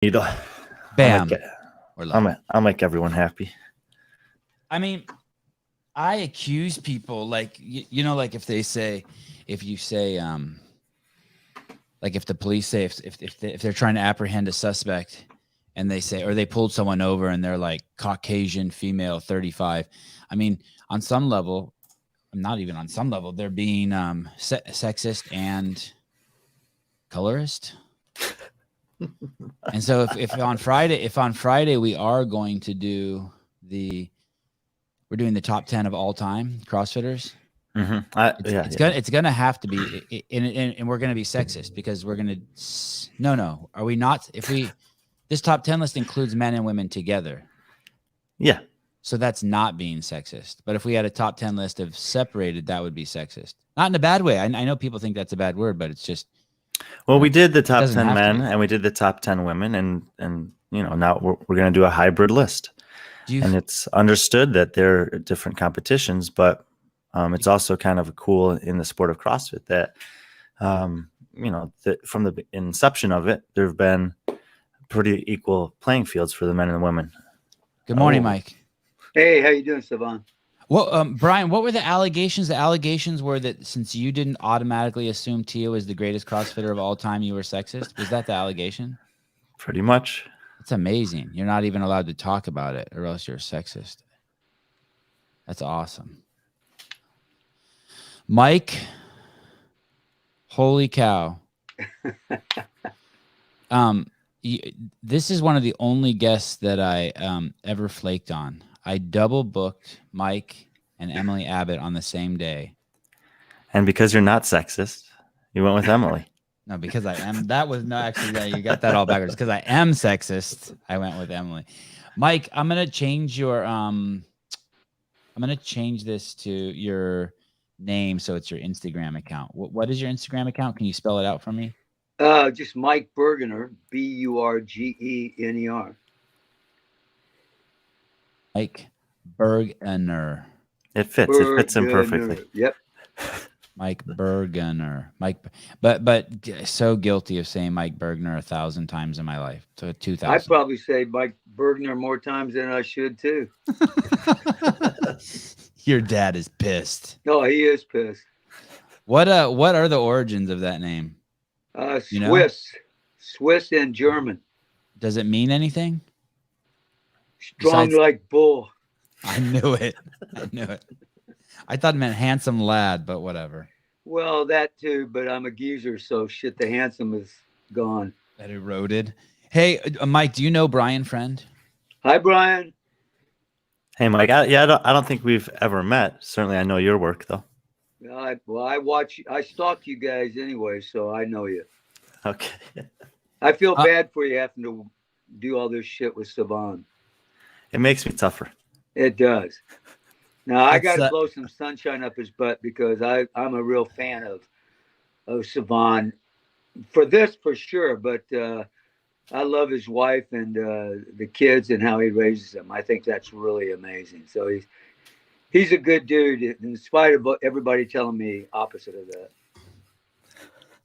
You know, Bam. I'll make everyone happy. I mean, I accuse people like you know, like if you say, like if the police say if they're trying to apprehend a suspect and they say, or they pulled someone over and they're like Caucasian female 35. I mean, on some level, not even on some level, they're being sexist and colorist. And so if on Friday we are going to do we're doing the top 10 of all time CrossFitters. It's gonna have to be, and we're gonna be sexist because we're gonna. No, are we not? This top 10 list includes men and women together. Yeah. So that's not being sexist. But if we had a top 10 list of separated, that would be sexist. Not in a bad way. I know people think that's a bad word, but it's just. Well, we did the top 10 men and we did the top 10 women, and now we're going to do a hybrid list. And it's understood that there are different competitions, but it's also kind of cool in the sport of CrossFit that, that from the inception of it, there have been pretty equal playing fields for the men and the women. Good morning, Mike. Hey, how you doing, Sevan? Well, Brian, what were the allegations? The allegations were that since you didn't automatically assume Tia was the greatest CrossFitter of all time, you were sexist. Was that the allegation? Pretty much. It's amazing. You're not even allowed to talk about it, or else you're a sexist. That's awesome. Mike, holy cow. This is one of the only guests that I ever flaked on. I double booked Mike and Emily Abbott on the same day. And because you're not sexist, you went with Emily. No, because I am. That was no, actually, yeah, you got that all backwards. Because I am sexist, I went with Emily. Mike, I'm gonna change your I'm gonna change this to your name so it's your Instagram account. What is your Instagram account? Can you spell it out for me? Just Mike Burgener, Burgener. Mike Burgener. It fits. It fits him perfectly. Yep. Mike Burgener. But so guilty of saying Mike Burgener 1,000 times in my life. So 2,000. I probably say Mike Burgener more times than I should too. Your dad is pissed. No, he is pissed. What are the origins of that name? Swiss and German. Does it mean anything? Strong like bull. I knew it. I thought it meant handsome lad, but whatever. Well, that too, but I'm a geezer, so shit, the handsome is gone. That eroded. Hey, Mike, do you know Brian Friend? Hi, Brian. Hey, Mike. I don't think we've ever met. Certainly, I know your work, though. I stalk you guys anyway, so I know you. Okay. I feel bad for you having to do all this shit with Sevan. It makes me tougher. It does. Now, I got to blow some sunshine up his butt because I'm a real fan of Sevan for this, for sure. But I love his wife and the kids and how he raises them. I think that's really amazing. So he's a good dude, in spite of everybody telling me opposite of that.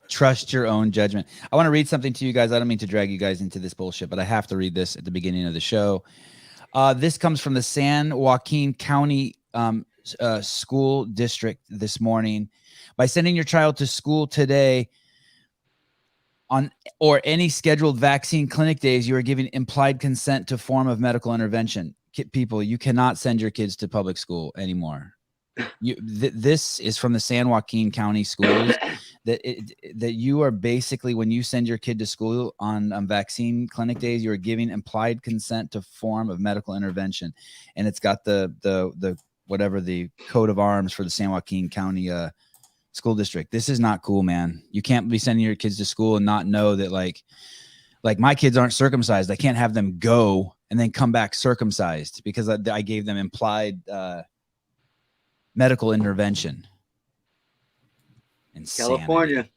Trust your own judgment. I want to read something to you guys. I don't mean to drag you guys into this bullshit, but I have to read this at the beginning of the show. This comes from the San Joaquin County School District this morning. By sending your child to school today or any scheduled vaccine clinic days, you are giving implied consent to form of medical intervention. People, you cannot send your kids to public school anymore. This is from the San Joaquin County schools that you are basically, when you send your kid to school on vaccine clinic days, you are giving implied consent to form of medical intervention. And it's got the whatever the coat of arms for the San Joaquin County school district. This is not cool, man. You can't be sending your kids to school and not know that like my kids aren't circumcised. I can't have them go and then come back circumcised because I gave them implied medical intervention. Insanity. California.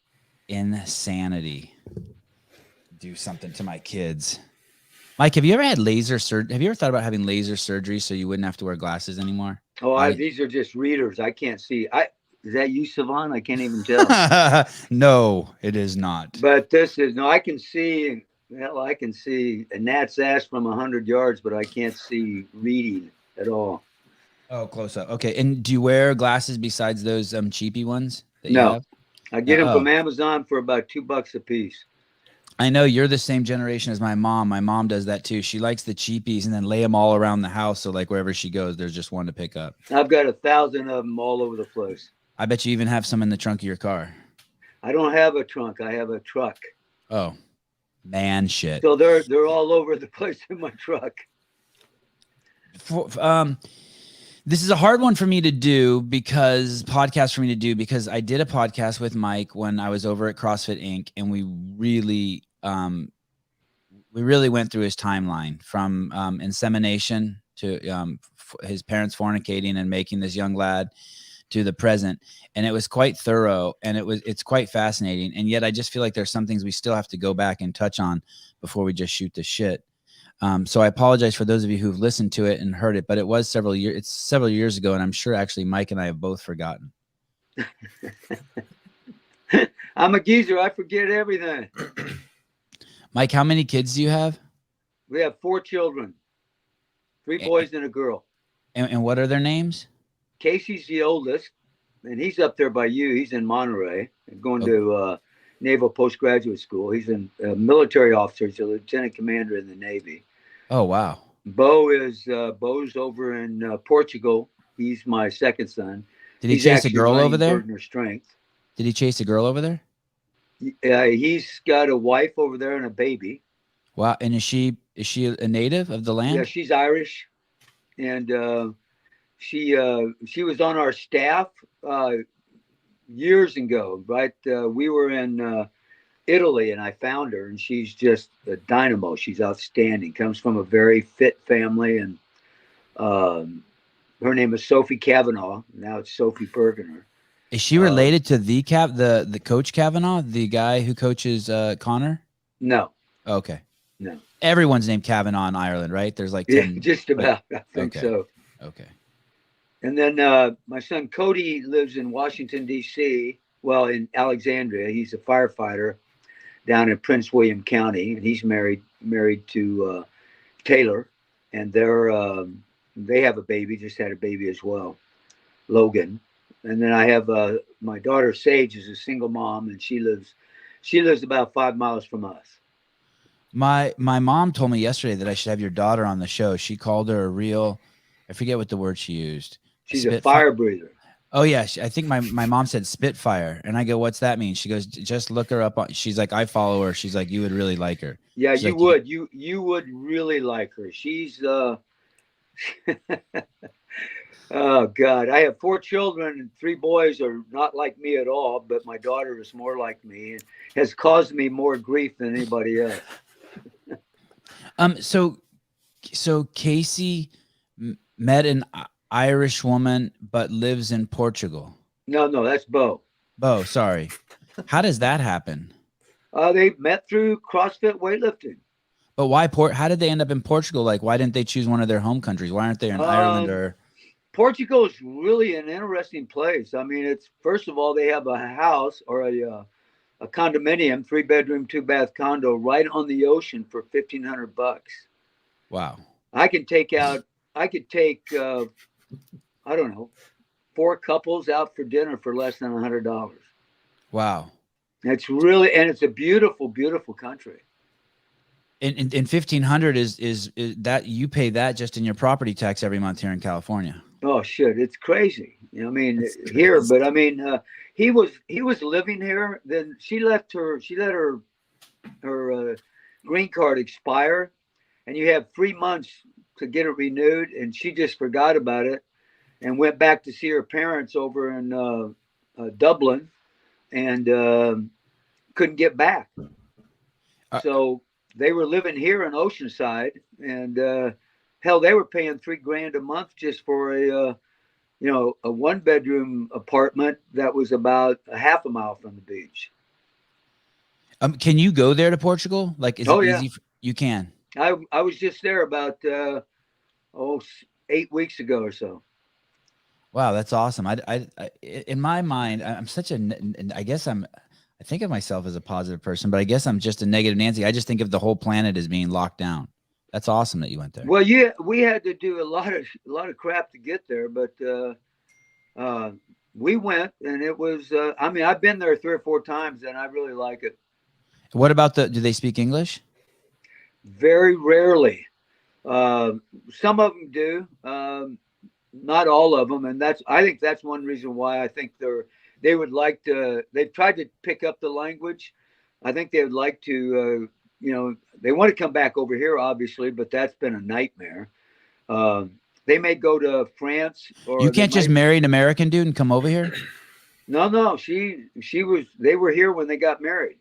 Insanity. Do something to my kids. Mike, have you ever had laser surgery? Have you ever thought about having laser surgery so you wouldn't have to wear glasses anymore? Oh, these are just readers. I can't see. Is that you, Sevan? I can't even tell. No, it is not. But this is, no, I can see Well, I can see a gnat's ass from 100 yards, but I can't see reading at all. Oh, close up. Okay. And do you wear glasses besides those cheapy ones that you No, have? I get them from Amazon for about $2 a piece. I know you're the same generation as my mom. My mom does that too. She likes the cheapies and then lay them all around the house. So like wherever she goes, there's just one to pick up. I've got 1,000 of them all over the place. I bet you even have some in the trunk of your car. I don't have a trunk. I have a truck. Oh, man, shit. So they're all over the place in my truck. This is a hard one for me to do because I did a podcast with Mike when I was over at CrossFit Inc. and we really went through his timeline from insemination to his parents fornicating and making this young lad to the present. And it was quite thorough and it's quite fascinating. And yet I just feel like there's some things we still have to go back and touch on before we just shoot the shit. So I apologize for those of you who've listened to it and heard it, but it's several years ago. And I'm sure actually Mike and I have both forgotten. I'm a geezer. I forget everything. Mike, how many kids do you have? We have 4 children, 3 boys and a girl. And what are their names? Casey's the oldest, and he's up there by you. He's in Monterey, going to Naval Postgraduate School. He's a military officer. He's a lieutenant commander in the Navy. Oh, wow. Bo's over in Portugal. He's my second son. Did he chase a girl over there? Burgener strength. Did he chase a girl over there? He's got a wife over there and a baby. Wow. And is she a native of the land? Yeah, she's Irish, and she was on our staff years ago. Right, we were in Italy, and I found her, and she's just a dynamo. She's outstanding. Comes from a very fit family, and her name is Sophie Kavanaugh. Now it's Sophie Burgener. Is she related to the coach Kavanaugh, the guy who coaches Connor? No. Okay. No. Everyone's named Kavanaugh in Ireland, right? There's like 10. Yeah, just about. I think so. Okay. And then my son Cody lives in Washington, D.C. Well, in Alexandria. He's a firefighter down in Prince William County, and he's married to Taylor, and they have a baby. Just had a baby as well, Logan. And then I have my daughter Sage is a single mom, and she lives about 5 miles from us. My mom told me yesterday that I should have your daughter on the show. She called her I forget what the word she used. She's a fire breather. Oh yeah, I think my mom said Spitfire, and I go, "What's that mean?" She goes, "Just look her up." She's like, "I follow her." She's like, "You would really like her." Yeah, she's you like, would. You would really like her. She's oh God, I have 4 children, and 3 boys are not like me at all. But my daughter is more like me, and has caused me more grief than anybody else. So Casey met an Irish woman, but lives in Portugal. No, that's Bo. Bo, sorry. How does that happen? They met through CrossFit weightlifting. But why how did they end up in Portugal? Like, why didn't they choose one of their home countries? Why aren't they in Ireland or? Portugal is really an interesting place. I mean, it's first of all, they have a house or a condominium, 3-bedroom, 2-bath condo right on the ocean for $1,500. Wow. I could take I don't know, 4 couples out for dinner for less than $100. Wow. It's a beautiful, beautiful country. And 1,500 is that you pay that just in your property tax every month here in California. Oh shit, it's crazy. You know, I mean, here, but I mean, he was living here. Then she let her green card expire, and you have 3 months to get it renewed, and she just forgot about it and went back to see her parents over in Dublin, and couldn't get back. So they were living here in Oceanside, and hell, they were paying $3,000 a month just for a 1-bedroom apartment that was about a half a mile from the beach. Can you go there to Portugal? Like, is it yeah. easy? You can. I was just there about 8 weeks ago or so. Wow, that's awesome. I in my mind, I'm such I guess I'm I think of myself as a positive person, but I guess I'm just a negative Nancy. I just think of the whole planet as being locked down. That's awesome that you went there. Well, yeah, we had to do a lot of crap to get there, but we went, and it was. I mean, I've been there 3 or 4 times, and I really like it. What about do they speak English? Very rarely. Some of them do, not all of them, and I think that's one reason why I think they would like to. They've tried to pick up the language. I think they would like to. They want to come back over here, obviously, but that's been a nightmare. They may go to France, or you can't just marry an American dude and come over here. No. They were here when they got married.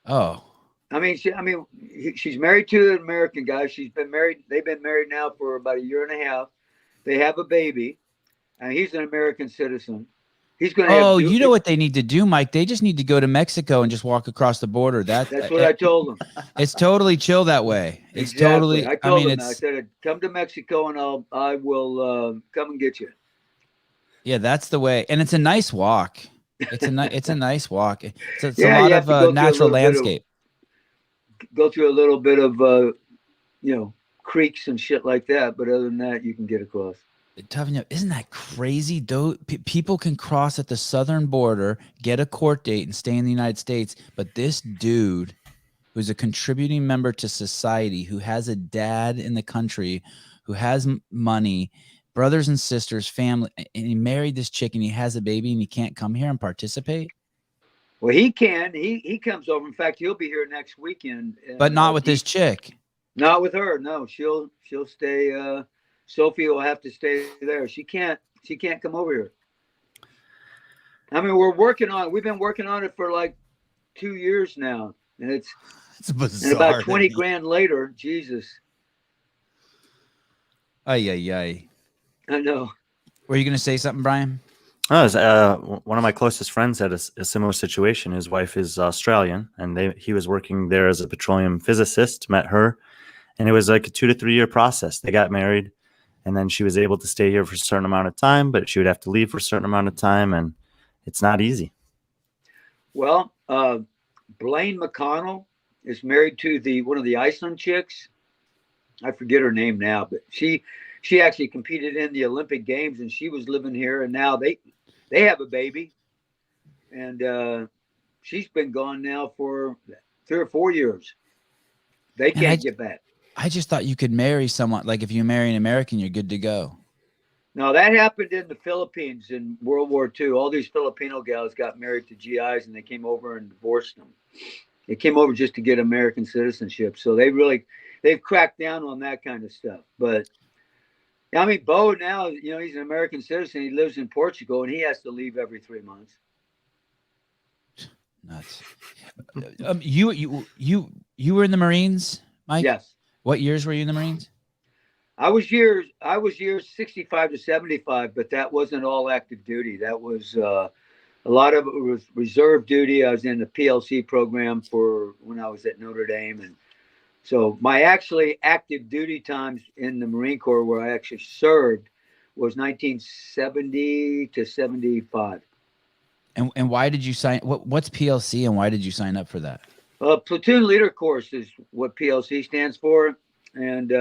Oh. I mean, she's married to an American guy. They've been married now for about 1.5 years. They have a baby, and he's an American citizen. He's going to. Oh, you know what they need to do, Mike? They just need to go to Mexico and just walk across the border. That's what I told them. It's totally chill that way. It's exactly. totally. I told them. I said, "Come to Mexico, and I will come and get you." Yeah, that's the way, and it's a nice walk. It's a nice walk. It's a lot of natural landscape. Go through a little bit of creeks and shit like that, but other than that, you can get across. Isn't that crazy? People can cross at the southern border, get a court date, and stay in the United States. But this dude, who's a contributing member to society, who has a dad in the country, who has money, brothers and sisters, family, and he married this chick, and he has a baby, and he can't come here and participate. Well, he can. He comes over. In fact, he'll be here next weekend. But not with this chick. Not with her. No, she'll stay. Sophie will have to stay there. She can't come over here. I mean, we've been working on it for like 2 years now. And it's bizarre. And about 20 grand later, Jesus. Ay. I know. Were you going to say something, Brian? One of my closest friends had a similar situation. His wife is Australian, and he was working there as a petroleum physicist, met her, and it was like a 2 to 3 year process. They got married. And then she was able to stay here for a certain amount of time, but she would have to leave for a certain amount of time, and it's not easy. Well, Blaine McConnell is married to one of the Iceland chicks. I forget her name now, but she actually competed in the Olympic Games, and she was living here, and now they have a baby, and she's been gone now for 3 or 4 years. They can't get back. I just thought you could marry someone. Like if you marry an American, you're good to go. No, that happened in the Philippines in World War II. All these Filipino gals got married to GIs, and they came over and divorced them. They came over just to get American citizenship. So they've cracked down on that kind of stuff. But I mean, Bo now, he's an American citizen. He lives in Portugal, and he has to leave every 3 months. Nuts. You were in the Marines, Mike? Yes. What years were you in the Marines? I was years 65 to 75, but that wasn't all active duty. That was a lot of it was reserve duty. I was in the PLC program for when I was at Notre Dame, and so my actually active duty times in the Marine Corps where I actually served was 1970 to 75. And why did you sign? What's PLC, and why did you sign up for that? Platoon leader course is what PLC stands for. And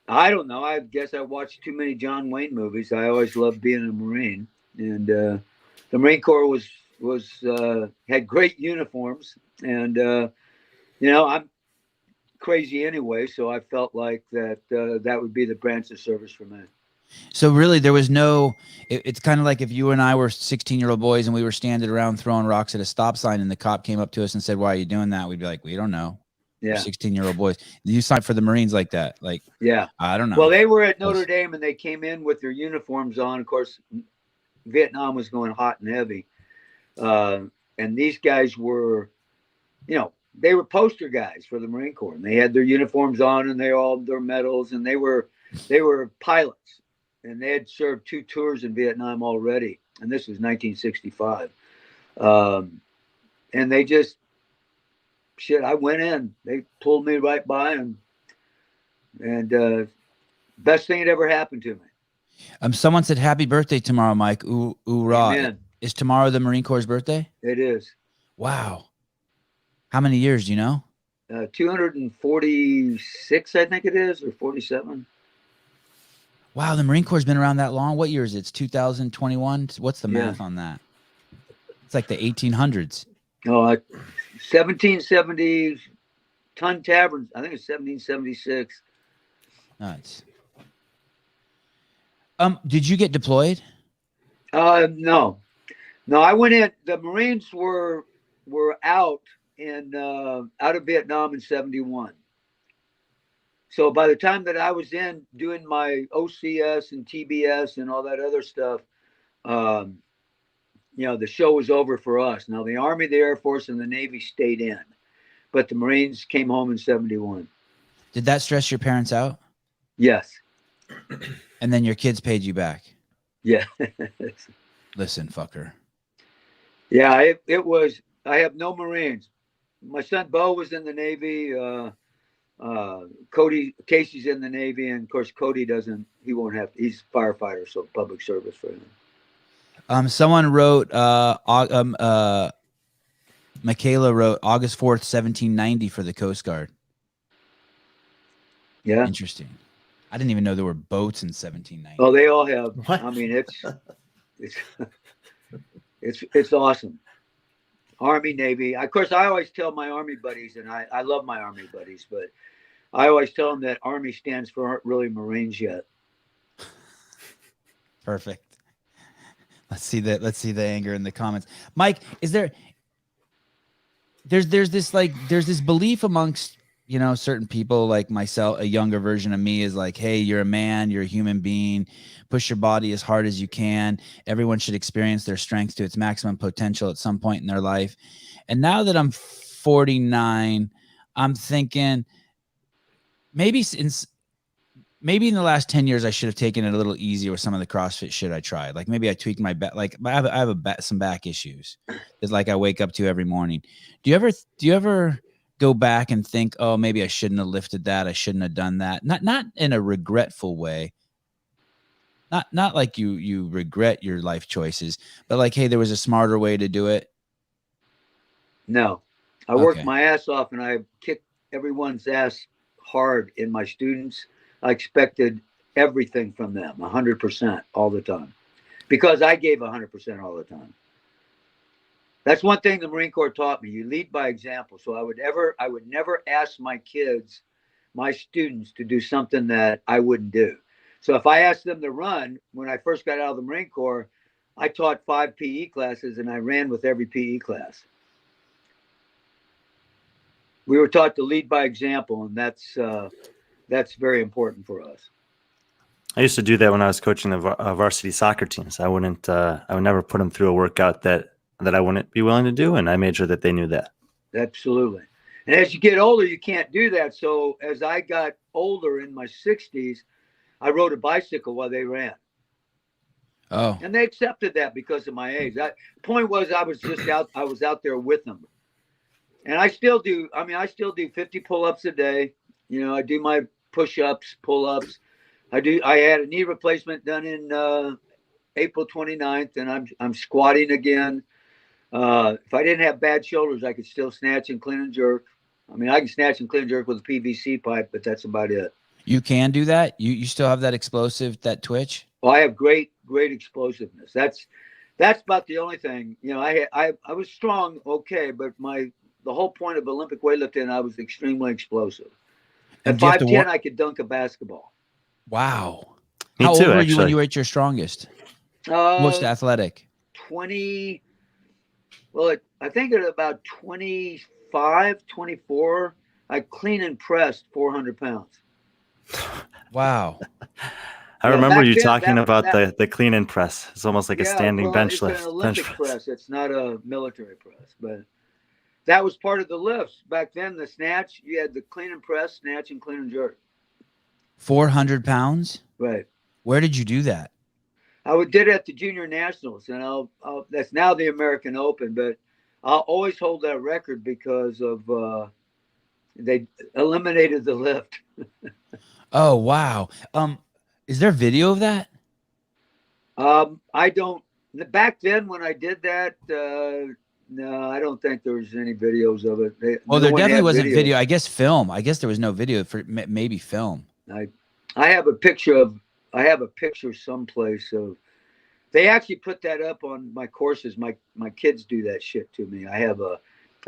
I don't know. I guess I watched too many John Wayne movies. I always loved being a Marine. And the Marine Corps had great uniforms. And, I'm crazy anyway. So I felt like that would be the branch of service for me. So really, there was it's kind of like if you and I were 16-year-old boys and we were standing around throwing rocks at a stop sign and the cop came up to us and said, "Why are you doing that?" We'd be like, "We don't know." Yeah. 16-year-old boys. You signed for the Marines like that? Like, yeah. I don't know. Well, they were at Notre Dame and they came in with their uniforms on. Of course, Vietnam was going hot and heavy. And these guys were, they were poster guys for the Marine Corps. And they had their uniforms on and they all had their medals, and they were pilots. And they had served 2 tours in Vietnam already. And this was 1965. And they just, I went in. They pulled me right by, and best thing that ever happened to me. Someone said happy birthday tomorrow, Mike. Ooh, rah. Is tomorrow the Marine Corps' birthday? It is. Wow. How many years do you know? 246, I think it is, or 47. Wow, the Marine Corps has been around that long. What year is it? It's 2021. What's the math on that? It's like the 1800s. Oh, 1770 Ton Taverns. I think it's 1776. Nuts. Did you get deployed? No. I went in. The Marines were out of Vietnam in 71. So by the time that I was in doing my OCS and TBS and all that other stuff, the show was over for us. Now the Army, the Air Force, and the Navy stayed in, but the Marines came home in 71. Did that stress your parents out? Yes. And then your kids paid you back? Yeah. Listen, fucker. Yeah, it was. I have no Marines. My son Bo was in the Navy. Casey's in the Navy, and of course Cody doesn't. He won't have. He's a firefighter, so public service for him. Someone wrote. Michaela wrote August 4th, 1790 for the Coast Guard. Yeah, interesting. I didn't even know there were boats in 1790. Oh, they all have. What? I mean, it's awesome. Army, Navy. Of course, I always tell my Army buddies, and I love my Army buddies, but I always tell them that Army stands for aren't really Marines yet. Perfect. Let's see the anger in the comments. Mike, is there's this belief amongst, certain people like myself, a younger version of me is like, hey, you're a man, you're a human being, push your body as hard as you can. Everyone should experience their strength to its maximum potential at some point in their life. And now that I'm 49, I'm thinking maybe in the last 10 years, I should have taken it a little easier with some of the CrossFit shit I tried. Like maybe I tweaked my back. Like I have some back issues. It's like I wake up to every morning. Do you ever go back and think, oh, maybe I shouldn't have lifted that. I shouldn't have done that. Not in a regretful way. Not like you regret your life choices, but like, hey, there was a smarter way to do it. No, I worked my ass off and I kicked everyone's ass hard in my students. I expected everything from them, 100% all the time, because I gave 100% all the time. That's one thing the Marine Corps taught me. You lead by example. So I would never ask my kids, my students, to do something that I wouldn't do. So if I asked them to run, when I first got out of the Marine Corps, I taught 5 PE classes and I ran with every PE class. We were taught to lead by example, and that's very important for us. I used to do that when I was coaching the varsity soccer teams. I would never put them through a workout that I wouldn't be willing to do, and I made sure that they knew that. Absolutely. And as you get older, you can't do that. So as I got older in my 60s, I rode a bicycle while they ran. Oh. And they accepted that because of my age. The point was I was out there with them. And I still do 50 pull-ups a day. I do my push-ups, pull-ups. I had a knee replacement done in April 29th, and I'm squatting again. If I didn't have bad shoulders, I could still snatch and clean and jerk. I mean, I can snatch and clean and jerk with a PVC pipe, but that's about it. You can do that? You still have that explosive, that twitch? Well, I have great explosiveness. That's about the only thing. I was strong, okay, but the whole point of Olympic weightlifting, I was extremely explosive. At 5'10", I could dunk a basketball. Wow. Me How too, old were you actually. when you were at your strongest? Most athletic? 20. Well, I think at about 25, 24, I clean and pressed 400 pounds. Wow. I remember you talking about the clean and press. It's almost like a standing bench lift. It's an Olympic press. It's not a military press, but that was part of the lifts. Back then, the snatch, you had the clean and press, snatch, and clean and jerk. 400 pounds? Right. Where did you do that? I did it at the Junior Nationals, and that's now the American Open, but I'll always hold that record because of they eliminated the lift. Oh, wow. Is there video of that? I don't back then when I did that, no, I don't think there was any videos of it. Well, there definitely wasn't video. I guess film. I guess there was no video for maybe film. I have a picture someplace of. They actually put that up on my courses. My kids do that shit to me. I have a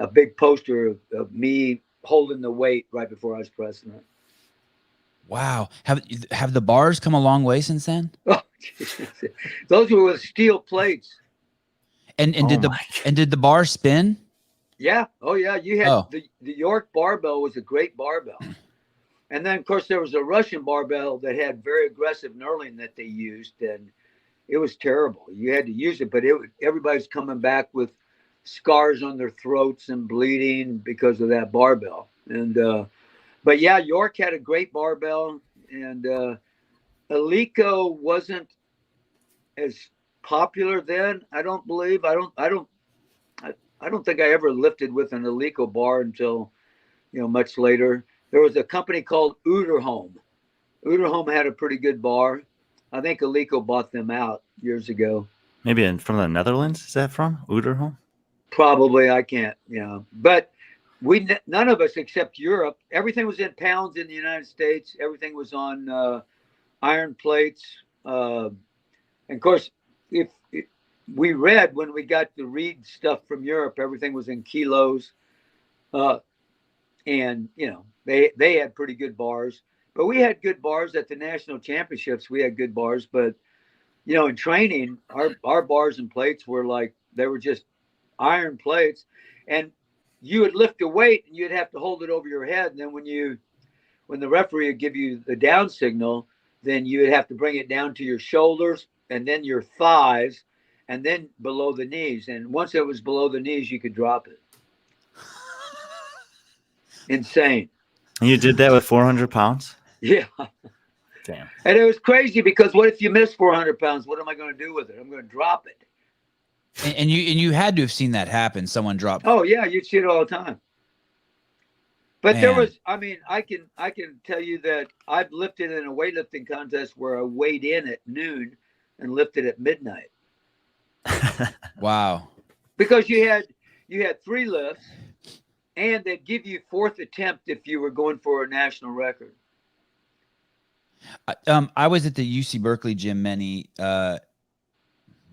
big poster of me holding the weight right before I was pressing it. Wow. Have the bars come a long way since then? Oh, Jesus. Those were with steel plates. And did the bar spin? Yeah. Oh yeah. You had the York barbell was a great barbell. And then of course there was a Russian barbell that had very aggressive knurling that they used, and it was terrible. You had to use it, but everybody's coming back with scars on their throats and bleeding because of that barbell. And but yeah, York had a great barbell, and Alico wasn't as popular then. I don't believe. I don't think I ever lifted with an Alico bar until much later. There was a company called Uderholm. Uderholm had a pretty good bar. I think Alico bought them out years ago. Maybe from the Netherlands. Is that from Uderholm? Probably. I can't. But none of us except Europe. Everything was in pounds in the United States. Everything was on iron plates. And of course, if we read when we got to read stuff from Europe, everything was in kilos. And they had pretty good bars. But we had good bars at the national championships. We had good bars, but in training, our bars and plates were like, they were just iron plates, and you would lift a weight and you'd have to hold it over your head. And then when the referee would give you the down signal, then you would have to bring it down to your shoulders and then your thighs and then below the knees. And once it was below the knees, you could drop it. Insane. And you did that with 400 pounds? Yeah. Damn. And it was crazy because what if you miss 400 pounds? What am I going to do with it? I'm going to drop it. And you had to have seen that happen. Someone dropped. Oh yeah, you'd see it all the time. But there was, I can tell you that I've lifted in a weightlifting contest where I weighed in at noon and lifted at midnight. Wow. Because you had 3 lifts, and they'd give you 4th attempt if you were going for a national record. I was at the UC Berkeley gym many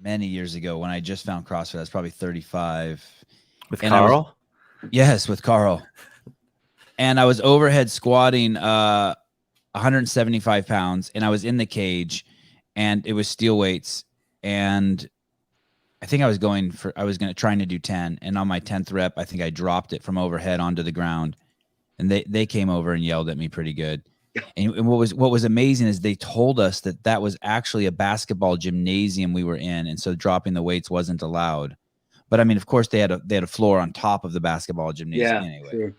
years ago when I just found CrossFit. I was probably 35. With Carl? Yes, with Carl. And I was overhead squatting 175 pounds, and I was in the cage, and it was steel weights. And I think trying to do 10. And on my 10th rep, I think I dropped it from overhead onto the ground. And they came over and yelled at me pretty good. And what was amazing is they told us that was actually a basketball gymnasium we were in, and so dropping the weights wasn't allowed. But I mean, of course, they had a floor on top of the basketball gymnasium. Yeah, anyway. Sure.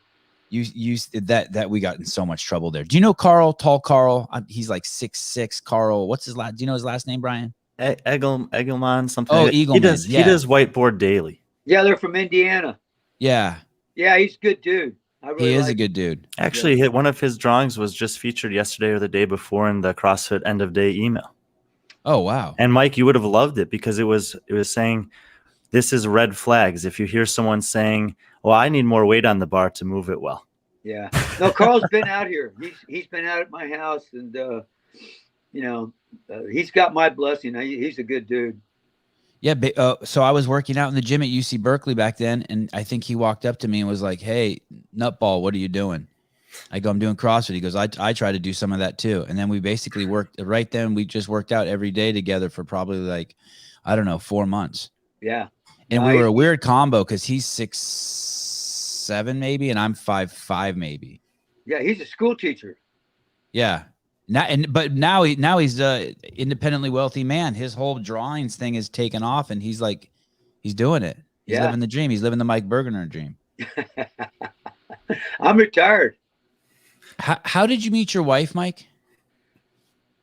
You that we got in so much trouble there. Do you know Carl? Tall Carl? He's like 6'6". Carl. What's his last? Do you know his last name, Brian? Egelman, something. Oh, like Egelman. He does whiteboard daily. Yeah, they're from Indiana. Yeah. Yeah, he's a good dude. He is a good dude. Actually, one of his drawings was just featured yesterday or the day before in the CrossFit end of day email. Oh, wow. And Mike, you would have loved it because it was saying, this is red flags. If you hear someone saying, well, I need more weight on the bar to move it well. Yeah. No, Carl's been out here. He's been out at my house, and he's got my blessing. He's a good dude. Yeah. So I was working out in the gym at UC Berkeley back then, and I think he walked up to me and was like, "Hey, nutball, what are you doing?" I go, "I'm doing CrossFit." He goes, I try to do some of that too. And then we basically worked right then. We just worked out every day together for probably 4 months. Yeah. And we were a weird combo because he's 6'7" maybe, and I'm 5'5" maybe. Yeah, he's a school teacher. Yeah. Now he's a independently wealthy man. His whole drawings thing is taken off, and he's doing it. He's living the dream. He's living the Mike Burgener dream. I'm retired. How did you meet your wife, Mike?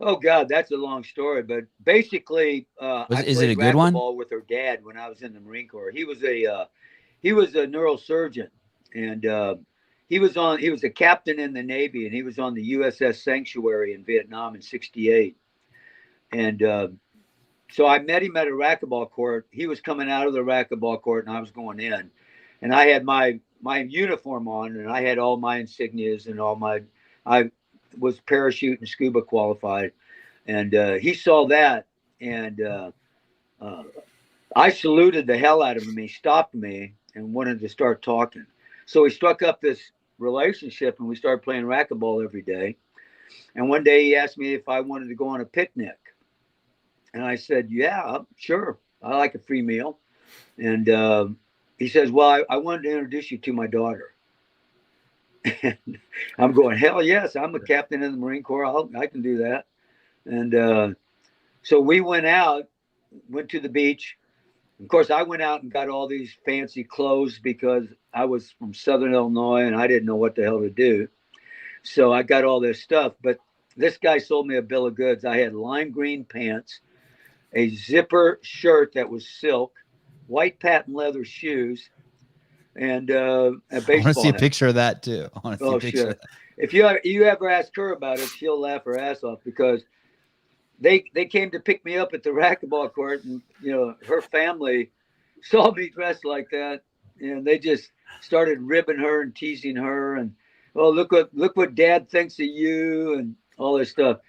Oh God, that's a long story. But basically, is it a good one? Ball with her dad when I was in the Marine Corps. He was a neurosurgeon, and he was a captain in the Navy, and he was on the USS Sanctuary in Vietnam in '68. And So I met him at a racquetball court. He was coming out of the racquetball court, and I was going in. And I had my uniform on, and I had all my insignias and I was parachute and scuba qualified. And he saw that, and I saluted the hell out of him. He stopped me and wanted to start talking. So we struck up this relationship, and we started playing racquetball every day. And one day he asked me if I wanted to go on a picnic. And I said, yeah, sure. I like a free meal. And he says, well, I wanted to introduce you to my daughter. And I'm going, hell yes, I'm a captain in the Marine Corps. I can do that. And so we went to the beach. Of course, I went out and got all these fancy clothes because I was from Southern Illinois and I didn't know what the hell to do. So I got all this stuff. But this guy sold me a bill of goods. I had lime green pants, a zipper shirt that was silk, white patent leather shoes, and a baseball I want to see a hat. picture of that too. I want to see a picture sure. of that. If you ever ask her about it, she'll laugh her ass off because they came to pick me up at the racquetball court, and her family saw me dressed like that, and they just started ribbing her and teasing her, and look what Dad thinks of you, and all this stuff.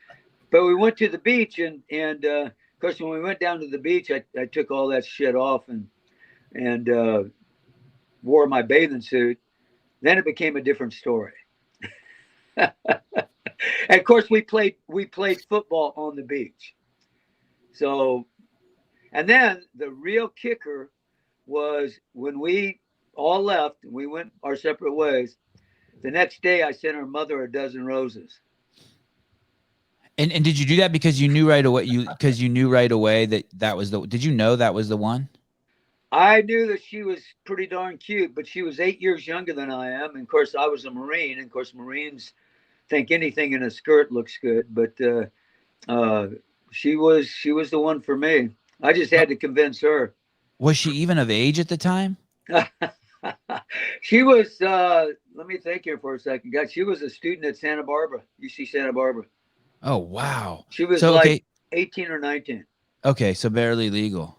But we went to the beach, and of course when we went down to the beach, I took all that shit off and wore my bathing suit. Then it became a different story. And of course, we played football on the beach. So, and then the real kicker was when we all left and we went our separate ways. The next day, I sent her mother a dozen roses. And did you do that because you knew right away? that was the? Did you know that was the one? I knew that she was pretty darn cute, but she was 8 years younger than I am. And of course, I was a Marine. And of course, Marines think anything in a skirt looks good. But she was the one for me. I just had to convince her. Was she even of age at the time? She was. Let me think here for a second. God, she was a student at Santa Barbara, UC Santa Barbara. Oh wow! She was 18 or 19. Okay, so barely legal.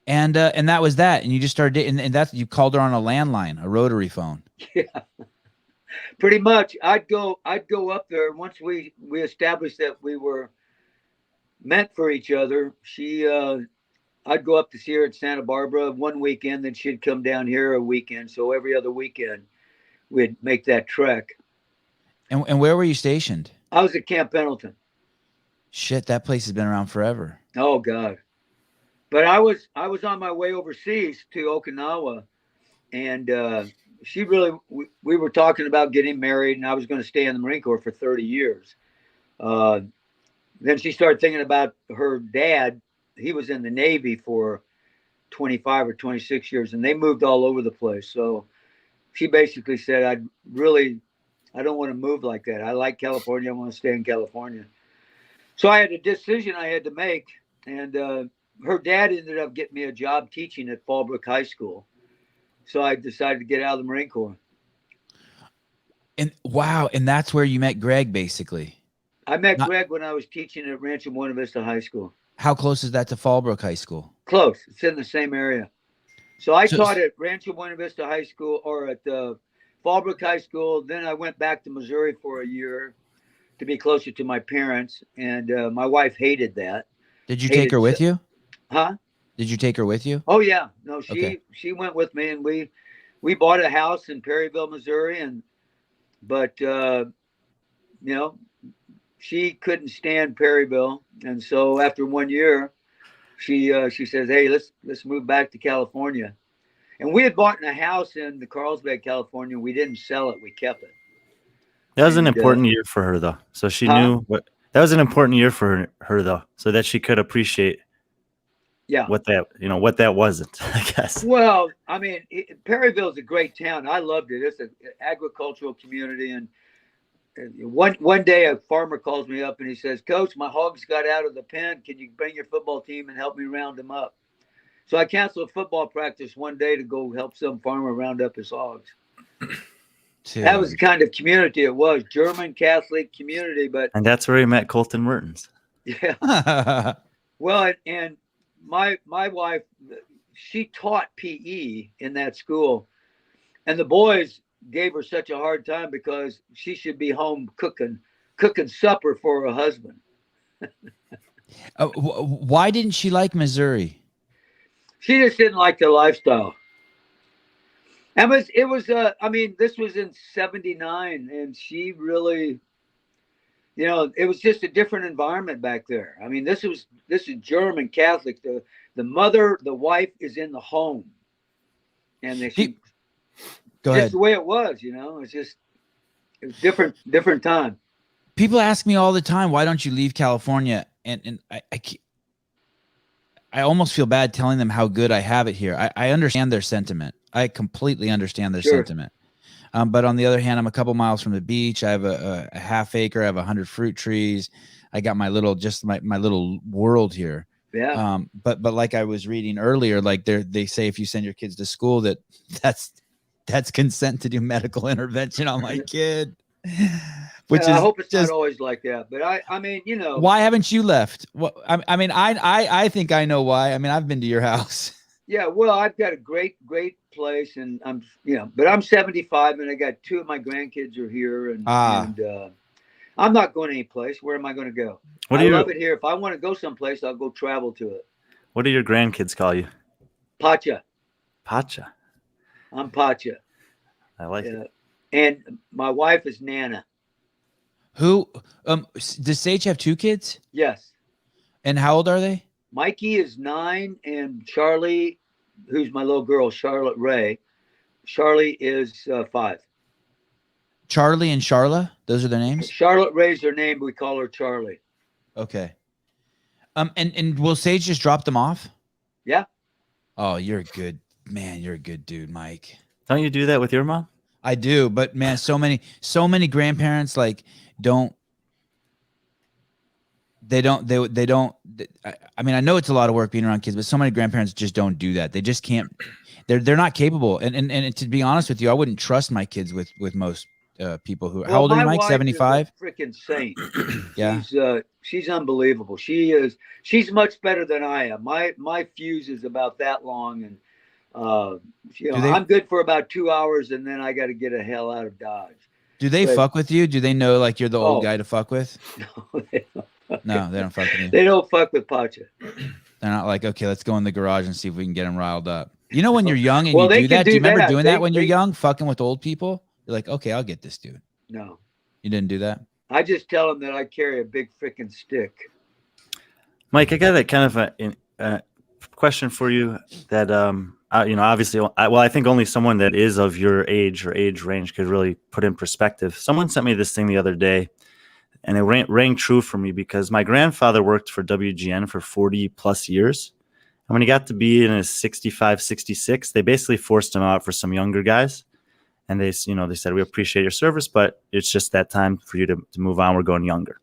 And that was that, and you just started, and that's, you called her on a landline, a rotary phone. Yeah, pretty much. I'd go up there once we established that we were meant for each other. I'd go up to see her at Santa Barbara one weekend, then she'd come down here a weekend. So every other weekend, we'd make that trek. And where were you stationed? I was at Camp Pendleton. Shit, that place has been around forever. Oh God. But I was on my way overseas to Okinawa, and we were talking about getting married, and I was going to stay in the Marine Corps for 30 years. Then she started thinking about her dad. He was in the Navy for 25 or 26 years, and they moved all over the place. So she basically said, I don't want to move like that. I like California. I want to stay in California. So I had a decision I had to make, and her dad ended up getting me a job teaching at Fallbrook High School. So I decided to get out of the Marine Corps. And wow, and that's where you met Greg, basically. I met Greg when I was teaching at Rancho Buena Vista High School. How close is that to Fallbrook High School? Close. It's in the same area. So I taught at Rancho Buena Vista High School, or at Fallbrook High School. Then I went back to Missouri for a year to be closer to my parents. And my wife hated that. Did you take her with you? Huh? Did you take her with you? Oh yeah. No, she went with me, and we bought a house in Perryville, Missouri, but she couldn't stand Perryville, and so after 1 year, she says, "Hey, let's move back to California." And we had bought a house in the Carlsbad, California. We didn't sell it; we kept it. That was an important year for her, though. So she knew that was an important year for her, though, so that she could appreciate. Yeah, what that wasn't, I guess. Well, I mean, Perryville is a great town. I loved it. It's an agricultural community, and one day a farmer calls me up and he says, "Coach, my hogs got out of the pen. Can you bring your football team and help me round them up?" So I canceled football practice one day to go help some farmer round up his hogs. That was the kind of community it was, German Catholic community. And that's where he met Colton Mertens. Yeah. Well, and my wife, she taught PE in that school, and the boys gave her such a hard time because she should be home cooking supper for her husband. Why didn't she like Missouri? She just didn't like the lifestyle. And it was I mean, this was in '79, and she really, it was just a different environment back there. I mean, this is German Catholic. The mother, the wife is in the home, and Go ahead. the way it was. It's just it was different time. People ask me all the time, why don't you leave California? And I almost feel bad telling them how good I have it here. I understand their sentiment. I completely understand their sentiment. But on the other hand, I'm a couple miles from the beach. I have a half acre. I have 100 fruit trees. I got my little world here. Yeah. But like I was reading earlier, like they say if you send your kids to school, that's consent to do medical intervention on my kid. Which I hope it's not always like that. But I mean, why haven't you left? I mean, I think I know why. I mean, I've been to your house. Yeah, well, I've got a great place, and but I'm 75, and I got 2 of my grandkids are here, and I'm not going any place. Where am I going to go? I love it here. If I want to go someplace, I'll go travel to it. What do your grandkids call you? Pacha. Pacha. I'm Pacha. I like it. And my wife is Nana. Who does Sage have 2 kids? Yes. And how old are they? Mikey is 9, and Charlie, who's my little girl, Charlotte Ray. Charlie is 5. Charlie and Charla, those are their names? Charlotte Ray's her name, but we call her Charlie. Okay. And will Sage just drop them off? Yeah. Oh, you're a good man. You're a good dude, Mike. Don't you do that with your mom? I do, but man, so many grandparents like don't. They don't. I mean, I know it's a lot of work being around kids, but so many grandparents just don't do that. They just can't. They're not capable. And to be honest with you, I wouldn't trust my kids with most people who. How old are you, Mike? 75. Freaking saint. Yeah. She's unbelievable. She's much better than I am. My fuse is about that long, and I'm good for about 2 hours, and then I got to get the hell out of Dodge. Do they fuck with you? Do they know like you're the old guy to fuck with? No, they don't fuck with you. They don't fuck with Pacha. They're not like, okay, let's go in the garage and see if we can get them riled up. You know, when you're young and you do that, do you remember doing that when you're young, fucking with old people? You're like, okay, I'll get this dude. No. You didn't do that? I just tell them that I carry a big freaking stick. Mike, I got a kind of a question for you that, obviously, I think only someone that is of your age or age range could really put in perspective. Someone sent me this thing the other day, and it rang true for me because my grandfather worked for WGN for 40 plus years. And when he got to be in his 65, 66, they basically forced him out for some younger guys. And they said, we appreciate your service, but it's just that time for you to move on. We're going younger.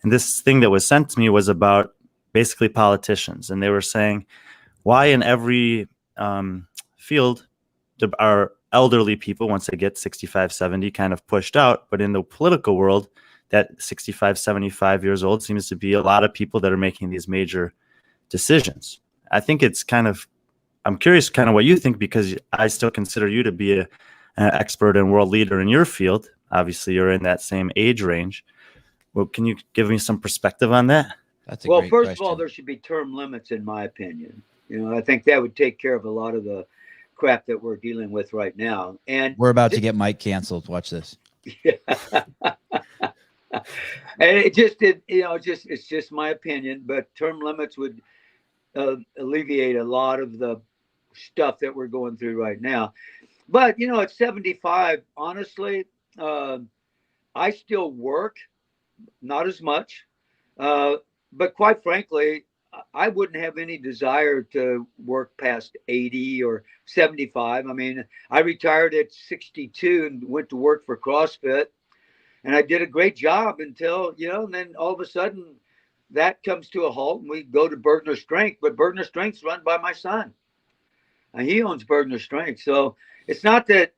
And this thing that was sent to me was about basically politicians. And they were saying, why in every field are elderly people, once they get 65, 70, kind of pushed out. But in the political world, that 65, 75 years old seems to be a lot of people that are making these major decisions. I think it's I'm curious kind of what you think, because I still consider you to be an expert and world leader in your field. Obviously, you're in that same age range. Well, can you give me some perspective on that? That's a great first question. of all, there should be term limits, in my opinion. I think that would take care of a lot of the crap that we're dealing with right now. And we're about to get Mike canceled. Watch this. Yeah. And it's just my opinion, but term limits would alleviate a lot of the stuff that we're going through right now. But, at 75, honestly, I still work, not as much. But quite frankly, I wouldn't have any desire to work past 80 or 75. I mean, I retired at 62 and went to work for CrossFit, and I did a great job until, and then all of a sudden that comes to a halt and we go to Burgener Strength, but Burgener Strength's run by my son. And he owns Burgener Strength. So it's not that,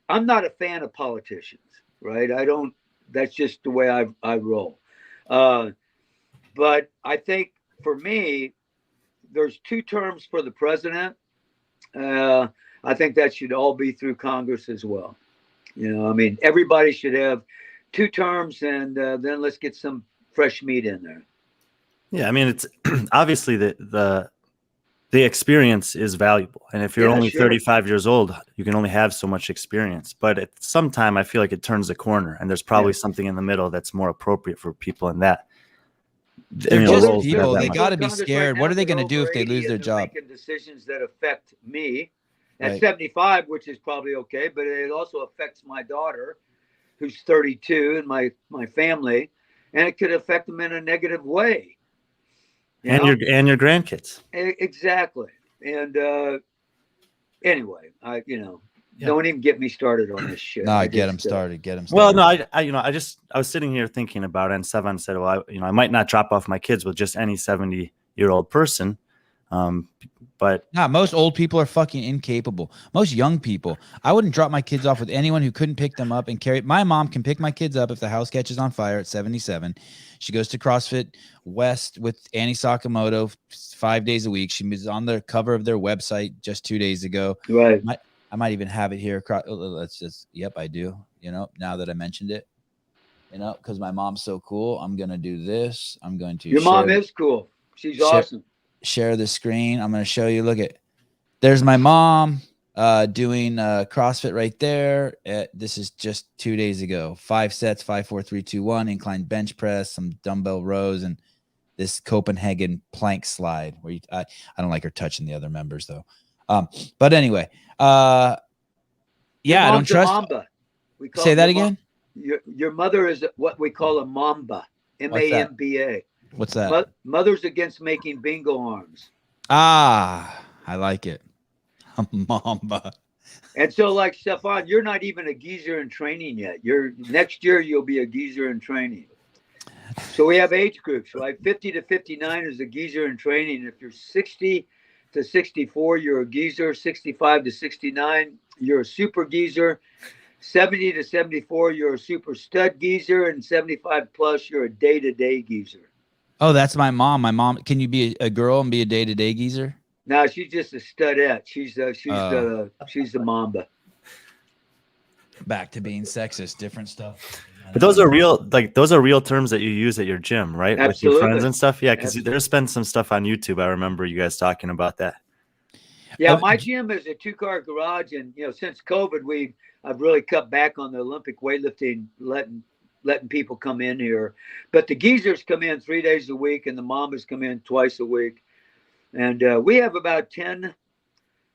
I'm not a fan of politicians, right? That's just the way I roll. But I think for me, there's 2 terms for the president. I think that should all be through Congress as well. I mean, everybody should have 2 terms, and then let's get some fresh meat in there. Yeah, I mean, it's obviously the experience is valuable, and if you're only 35 years old, you can only have so much experience. But at some time, I feel like it turns a corner, and there's probably something in the middle that's more appropriate for people in that. They're just people. They got to be scared. What are they going to do if they lose their job? Making decisions that affect me at 75, which is probably okay, but it also affects my daughter, who's 32, and my family, and it could affect them in a negative way. And your grandkids. Exactly. And anyway, don't even get me started on this shit. No, get them started. Well, no, I was sitting here thinking about it, and Sevan said, well, I might not drop off my kids with just any 70-year-old person. But most old people are fucking incapable. Most young people, I wouldn't drop my kids off with anyone who couldn't pick them up and carry. My mom can pick my kids up if the house catches on fire at 77. She goes to CrossFit West with Annie Sakamoto 5 days a week. She was on the cover of their website just 2 days ago. Right. I might even have it here. Yep, I do. Now that I mentioned it, because my mom's so cool. I'm going to do this. I'm going to. Your mom is cool. She's awesome. Share the screen. I'm going to show you. Look there's my mom doing CrossFit right there. This is just 2 days ago. 5 sets, 5, 4, 3, 2, 1, incline bench press, some dumbbell rows, and this Copenhagen plank slide where I don't like her touching the other members though. But anyway, I don't trust. Mamba. Say that again. Your mother is what we call a Mamba. M-A-M-B-A. What's that? Mothers Against Making Bingo Arms. I like it. A Mamba. And so, like Sevan, you're not even a geezer in training yet. Next year you'll be a geezer in training. So we have age groups, right? 50 to 59 is a geezer in training. If you're 60 to 64, you're a geezer. 65 to 69, you're a super geezer. 70 to 74, you're a super stud geezer, and 75 plus, you're a day-to-day geezer. Oh, that's my mom. My mom. Can you be a girl and be a day-to-day geezer? No, she's just a studette. She's the Mamba. Back to being sexist, different stuff. But those are real terms that you use at your gym, right? Absolutely. With your friends and stuff. Yeah, because there's been some stuff on YouTube. I remember you guys talking about that. Yeah, my gym is a 2-car garage, and since COVID, I've really cut back on the Olympic weightlifting, letting people come in here. But the geezers come in 3 days a week, and the mamas come in twice a week. And we have about 10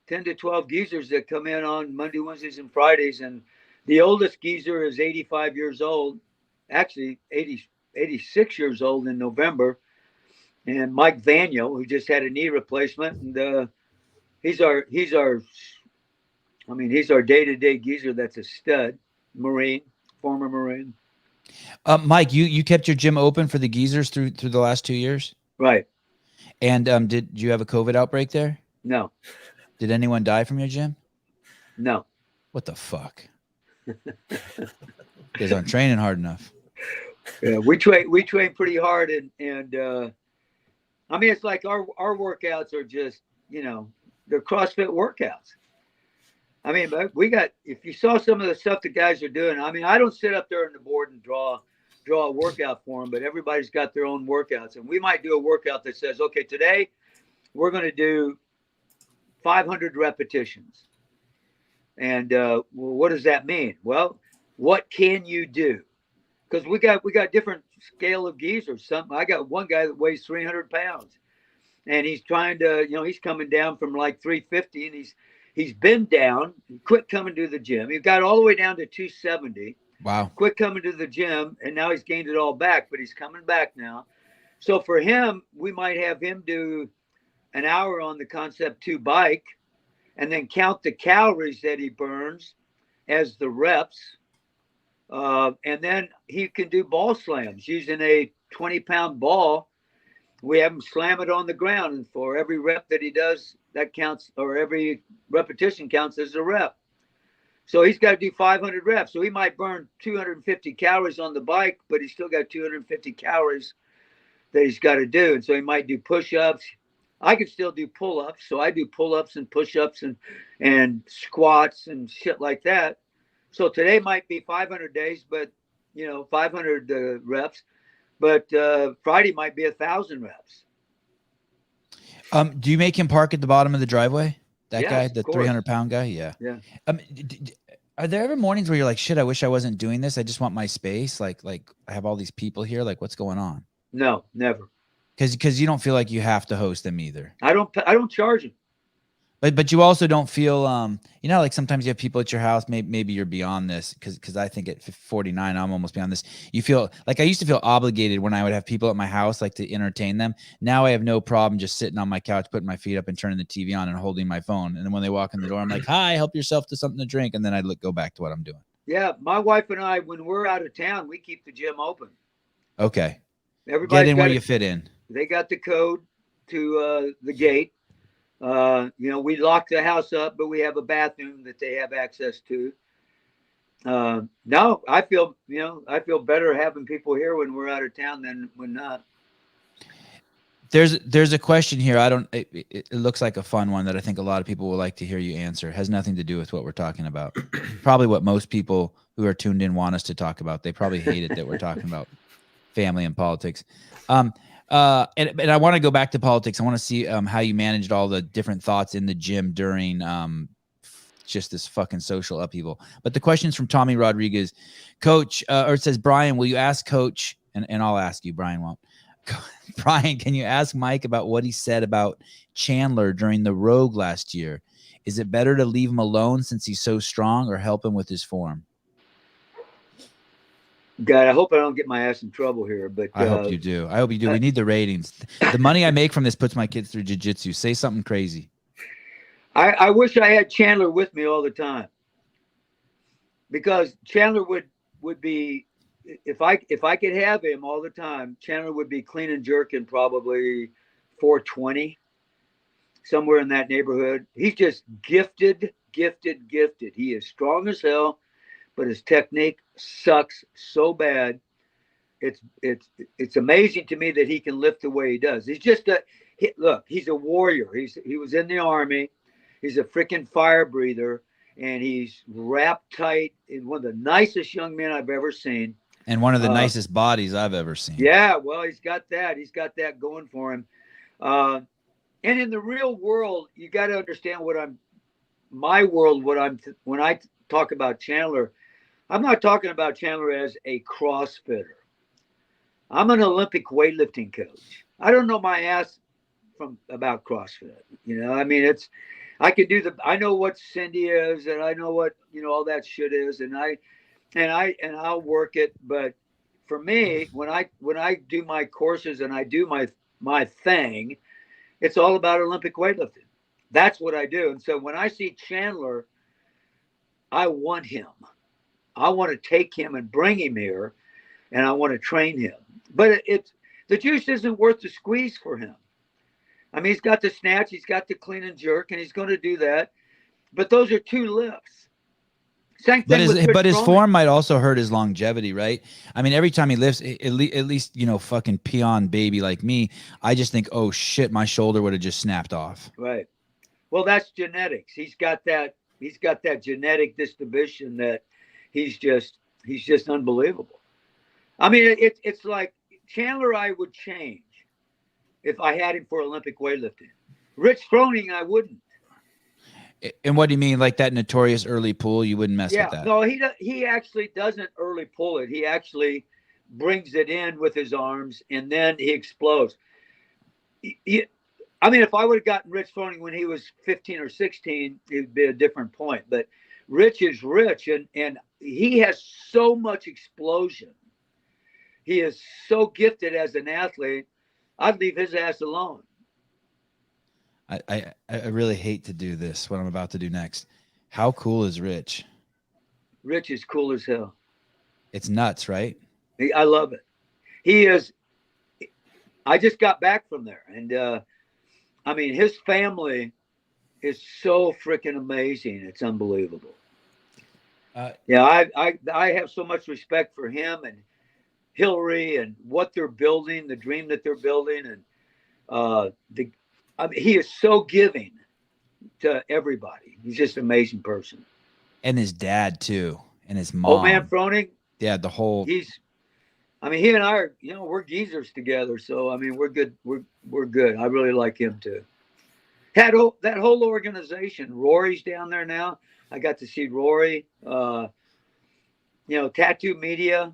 to 12 geezers that come in on Monday, Wednesdays, and Fridays. And the oldest geezer is 85 years old, actually 86 years old in November. And Mike Vaniel, who just had a knee replacement, and he's our day-to-day geezer. That's a stud, former Marine. Mike, you kept your gym open for the geezers through the last 2 years? Right. And did you have a COVID outbreak there? No. Did anyone die from your gym? No. What the fuck? Because I'm training hard enough. Yeah, we train pretty hard, and I mean, it's like our workouts are just they're CrossFit workouts. I mean, if you saw some of the stuff the guys are doing, I mean, I don't sit up there on the board and draw a workout for them, but everybody's got their own workouts. And we might do a workout that says, okay, today we're going to do 500 repetitions. And what does that mean? Well, what can you do? Because we got different scale of geezers. I got one guy that weighs 300 pounds, and he's trying to, he's coming down from like 350, and he's been down, quit coming to the gym. He got all the way down to 270. Wow. Quit coming to the gym, and now he's gained it all back, but he's coming back now. So for him, we might have him do an hour on the Concept 2 bike and then count the calories that he burns as the reps. And then he can do ball slams using a 20-pound ball. We have him slam it on the ground, and for every rep that he does, that counts, or every repetition counts as a rep. So he's got to do 500 reps. So he might burn 250 calories on the bike, but he's still got 250 calories that he's got to do. And so he might do push-ups. I can still do pull-ups. So I do pull-ups and push-ups and squats and shit like that. So today might be 500 days, but 500 reps, but Friday might be 1,000 reps. Do you make him park at the bottom of the driveway? That Yes, guy, the 300-pound guy? Yeah. Yeah. Are there ever mornings where you're like, shit, I wish I wasn't doing this. I just want my space. Like I have all these people here. Like, what's going on? No, never. Because you don't feel like you have to host them either. I don't charge them. But you also don't feel like sometimes you have people at your house. Maybe you're beyond this because I think at 49 I'm almost beyond this. You feel like I used to feel obligated when I would have people at my house like to entertain them. Now I have no problem just sitting on my couch, putting my feet up and turning the TV on and holding my phone. And then when they walk in the door, I'm like, "Hi, help yourself to something to drink," and then I go back to what I'm doing. Yeah, my wife and I, when we're out of town, we keep the gym open. Okay. Everybody get in where you fit in. They got the code to the gate. We lock the house up, but we have a bathroom that they have access to. No, I feel better having people here when we're out of town than when not. There's a question here. It looks like a fun one that I think a lot of people would like to hear you answer. It has nothing to do with what we're talking about. Probably what most people who are tuned in want us to talk about. They probably hate it that we're talking about family and politics. And I want to go back to politics. I want to see how you managed all the different thoughts in the gym during just this fucking social upheaval. But the question's from Tommy Rodriguez. Coach, or it says, Brian, will you ask Coach, and I'll ask you, Brian won't. Brian, can you ask Mike about what he said about Chandler during the Rogue last year? Is it better to leave him alone since he's so strong or help him with his form? God, I hope I don't get my ass in trouble here, but I hope you do. We need the ratings. The money I make from this puts my kids through jiu-jitsu. Say something crazy. I wish I had Chandler with me all the time, because Chandler would be, if I could have him all the time, Chandler would be clean and jerking probably 420, somewhere in that neighborhood. He's just gifted. He is strong as hell, but his technique sucks so bad. It's amazing to me that he can lift the way he does. He's just he's a warrior. He was in the Army. He's a freaking fire breather, and he's wrapped tight. And one of the nicest young men I've ever seen. And one of the nicest bodies I've ever seen. Yeah, well, he's got that. He's got that going for him. And in the real world, you got to understand when I talk about Chandler, I'm not talking about Chandler as a CrossFitter. I'm an Olympic weightlifting coach. I don't know my ass about CrossFit. I mean, I know what Cindy is, and I know what, all that shit is. And I'll work it. But for me, when I do my courses and I do my thing, it's all about Olympic weightlifting. That's what I do. And so when I see Chandler, I want him. I want to take him and bring him here, and I want to train him. But the juice isn't worth the squeeze for him. I mean, he's got the snatch, he's got the clean and jerk, and he's going to do that. But those are two lifts. Same thing but his form might also hurt his longevity, right? I mean, every time he lifts, at least fucking peon baby like me, I just think, oh shit, my shoulder would have just snapped off. Right. Well, that's genetics. He's got that genetic distribution that he's just unbelievable. I mean, it's like Chandler I would change if I had him for Olympic weightlifting. Rich Froning, I wouldn't. And what do you mean, like that notorious early pull? You wouldn't mess with that? No, he actually doesn't early pull it. He actually brings it in with his arms, and then he explodes. I mean, if I would have gotten Rich Froning when he was 15 or 16, it would be a different point. But Rich is rich, and he has so much explosion. He is so gifted as an athlete. I'd leave his ass alone. I really hate to do this, what I'm about to do next. How cool is Rich? Rich is cool as hell. It's nuts, right? I love it. He is. I just got back from there, and I mean, his family is so freaking amazing. It's unbelievable. I have so much respect for him, Hillary and what they're building, the dream that they're building, and he is so giving to everybody. He's just an amazing person. And his dad too, and his mom. Old man Froning. Yeah, the whole. He and I are, we're geezers together. So we're good. We're good. I really like him too. That whole organization. Rory's down there now. I got to see Rory. Tattoo Media.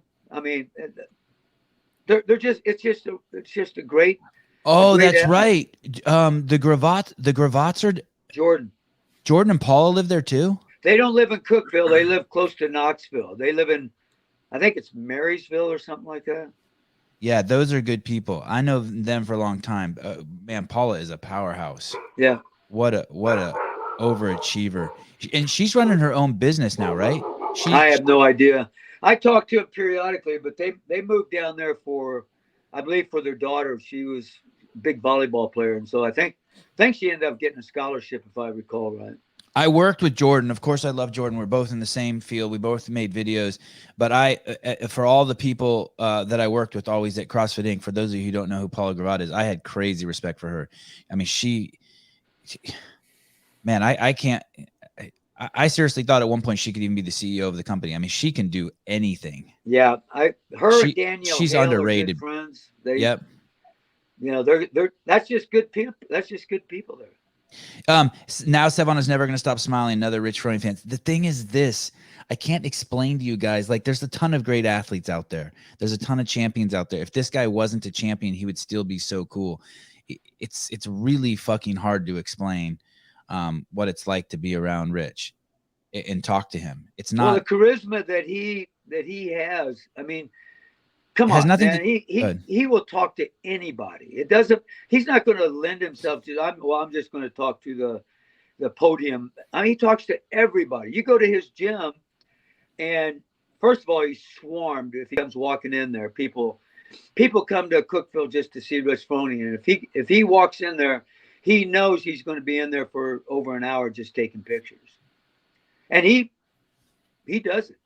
They're just. It's just a great. Oh, that's effort. right. The Gravats are. Jordan and Paula live there too. They don't live in Cookeville. They live close to Knoxville. They live in, I think it's Marysville or something like that. Yeah, those are good people. I know them for a long time. Man, Paula is a powerhouse. Yeah. What a overachiever. And she's running her own business now, right? I have no idea. I talk to them periodically, but they moved down there I believe for their daughter. She was a big volleyball player, and so I think she ended up getting a scholarship, if I recall right. I worked with Jordan. Of course, I love Jordan. We're both in the same field. We both made videos. But for all the people that I worked with always at CrossFit Inc., for those of you who don't know who Paula Gravatt is, I had crazy respect for her. Man, I can't. I seriously thought at one point she could even be the CEO of the company. She can do anything. Yeah, and Danielle. She's Hale underrated. Are good friends. Yep. They're that's just good people. That's just good people there. Now Sevan is never going to stop smiling. Another Rich Froning fans. The thing is this, I can't explain to you guys. Like, there's a ton of great athletes out there. There's a ton of champions out there. If this guy wasn't a champion, he would still be so cool. It's really fucking hard to explain what it's like to be around Rich and talk to him. It's not. Well, the charisma that he has. Come on, man. He will talk to anybody. It doesn't. He's not going to lend himself to. I'm just going to talk to the podium. He talks to everybody. You go to his gym, and first of all, he's swarmed. If he comes walking in there, people come to Cookeville just to see Rich Froning, and if he walks in there, he knows he's going to be in there for over an hour just taking pictures, and he does it.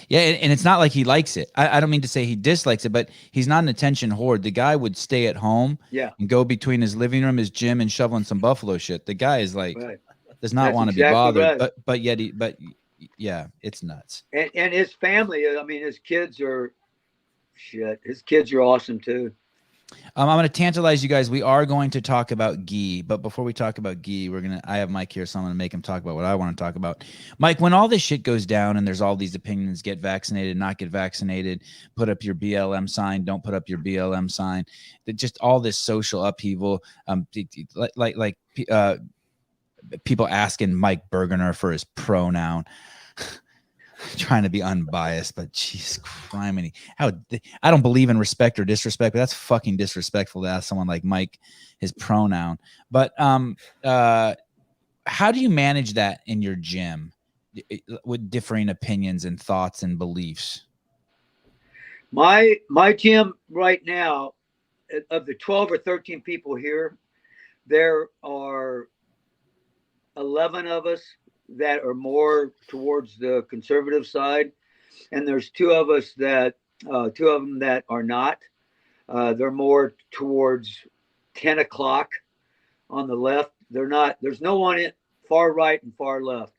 Yeah, and it's not like he likes it. I don't mean to say he dislikes it, but he's not an attention whore. The guy would stay at home and go between his living room, his gym, and shoveling some buffalo shit. The guy is like, does not want to be bothered, right. but yet yeah, it's nuts. And his family, his kids are shit. His kids are awesome too. I'm going to tantalize you guys. We are going to talk about gi, but before we talk about gi, I have Mike here, so I'm going to make him talk about what I want to talk about. Mike, when all this shit goes down and there's all these opinions, get vaccinated, not get vaccinated, put up your BLM sign, don't put up your BLM sign, just all this social upheaval, like people asking Mike Burgener for his pronoun. Trying to be unbiased, but jeez, criminy. I don't believe in respect or disrespect, but that's fucking disrespectful to ask someone like Mike his pronoun. But how do you manage that in your gym with differing opinions and thoughts and beliefs? My gym right now, of the 12 or 13 people here, there are 11 of us that are more towards the conservative side, and there's two of them that are not. They're more towards 10 o'clock on the left. They're not. There's no one in far right and far left.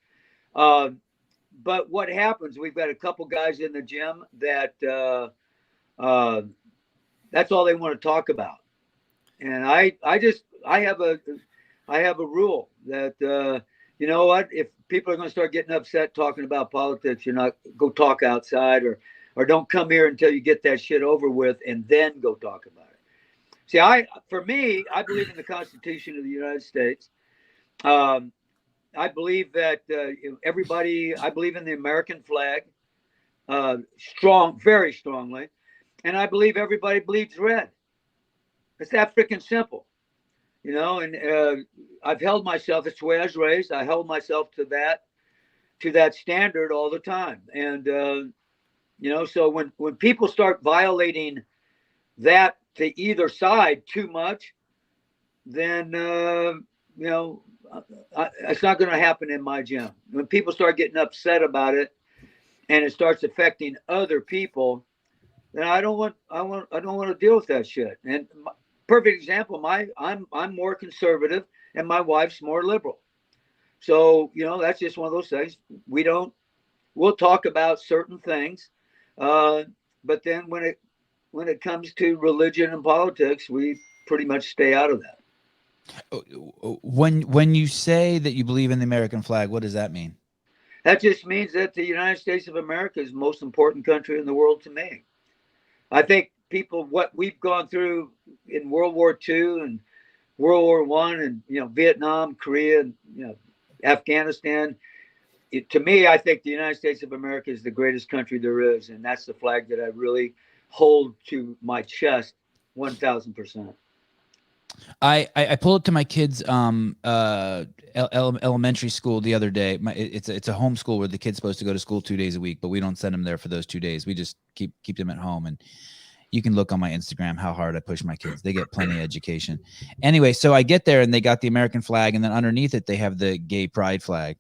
But what happens? We've got a couple guys in the gym that that's all they want to talk about, and I have a rule that. You know what? If people are going to start getting upset talking about politics, you're not go talk outside or don't come here until you get that shit over with and then go talk about it. See, for me, I believe in the Constitution of the United States. I believe that I believe in the American flag, very strongly. And I believe everybody bleeds red. It's that freaking simple. And I've held myself, it's the way I was raised. I held myself to that standard all the time. And, so when people start violating that to either side too much, then, it's not going to happen in my gym. When people start getting upset about it and it starts affecting other people, then I don't want to deal with that shit. And perfect example, I'm more conservative and my wife's more liberal. So, that's just one of those things. We'll talk about certain things. But then when it comes to religion and politics, we pretty much stay out of that. When you say that you believe in the American flag, what does that mean? That just means that the United States of America is the most important country in the world to me. I think what we've gone through in World War II and World War I and, Vietnam, Korea, and, Afghanistan, to me, I think the United States of America is the greatest country there is. And that's the flag that I really hold to my chest 1,000%. I pulled up to my kids' elementary school the other day. It's a homeschool where the kid's supposed to go to school 2 days a week, but we don't send them there for those 2 days. We just keep them at home. And you can look on my Instagram how hard I push my kids. They get plenty of education. Anyway, so I get there and they got the American flag, and then underneath it they have the gay pride flag.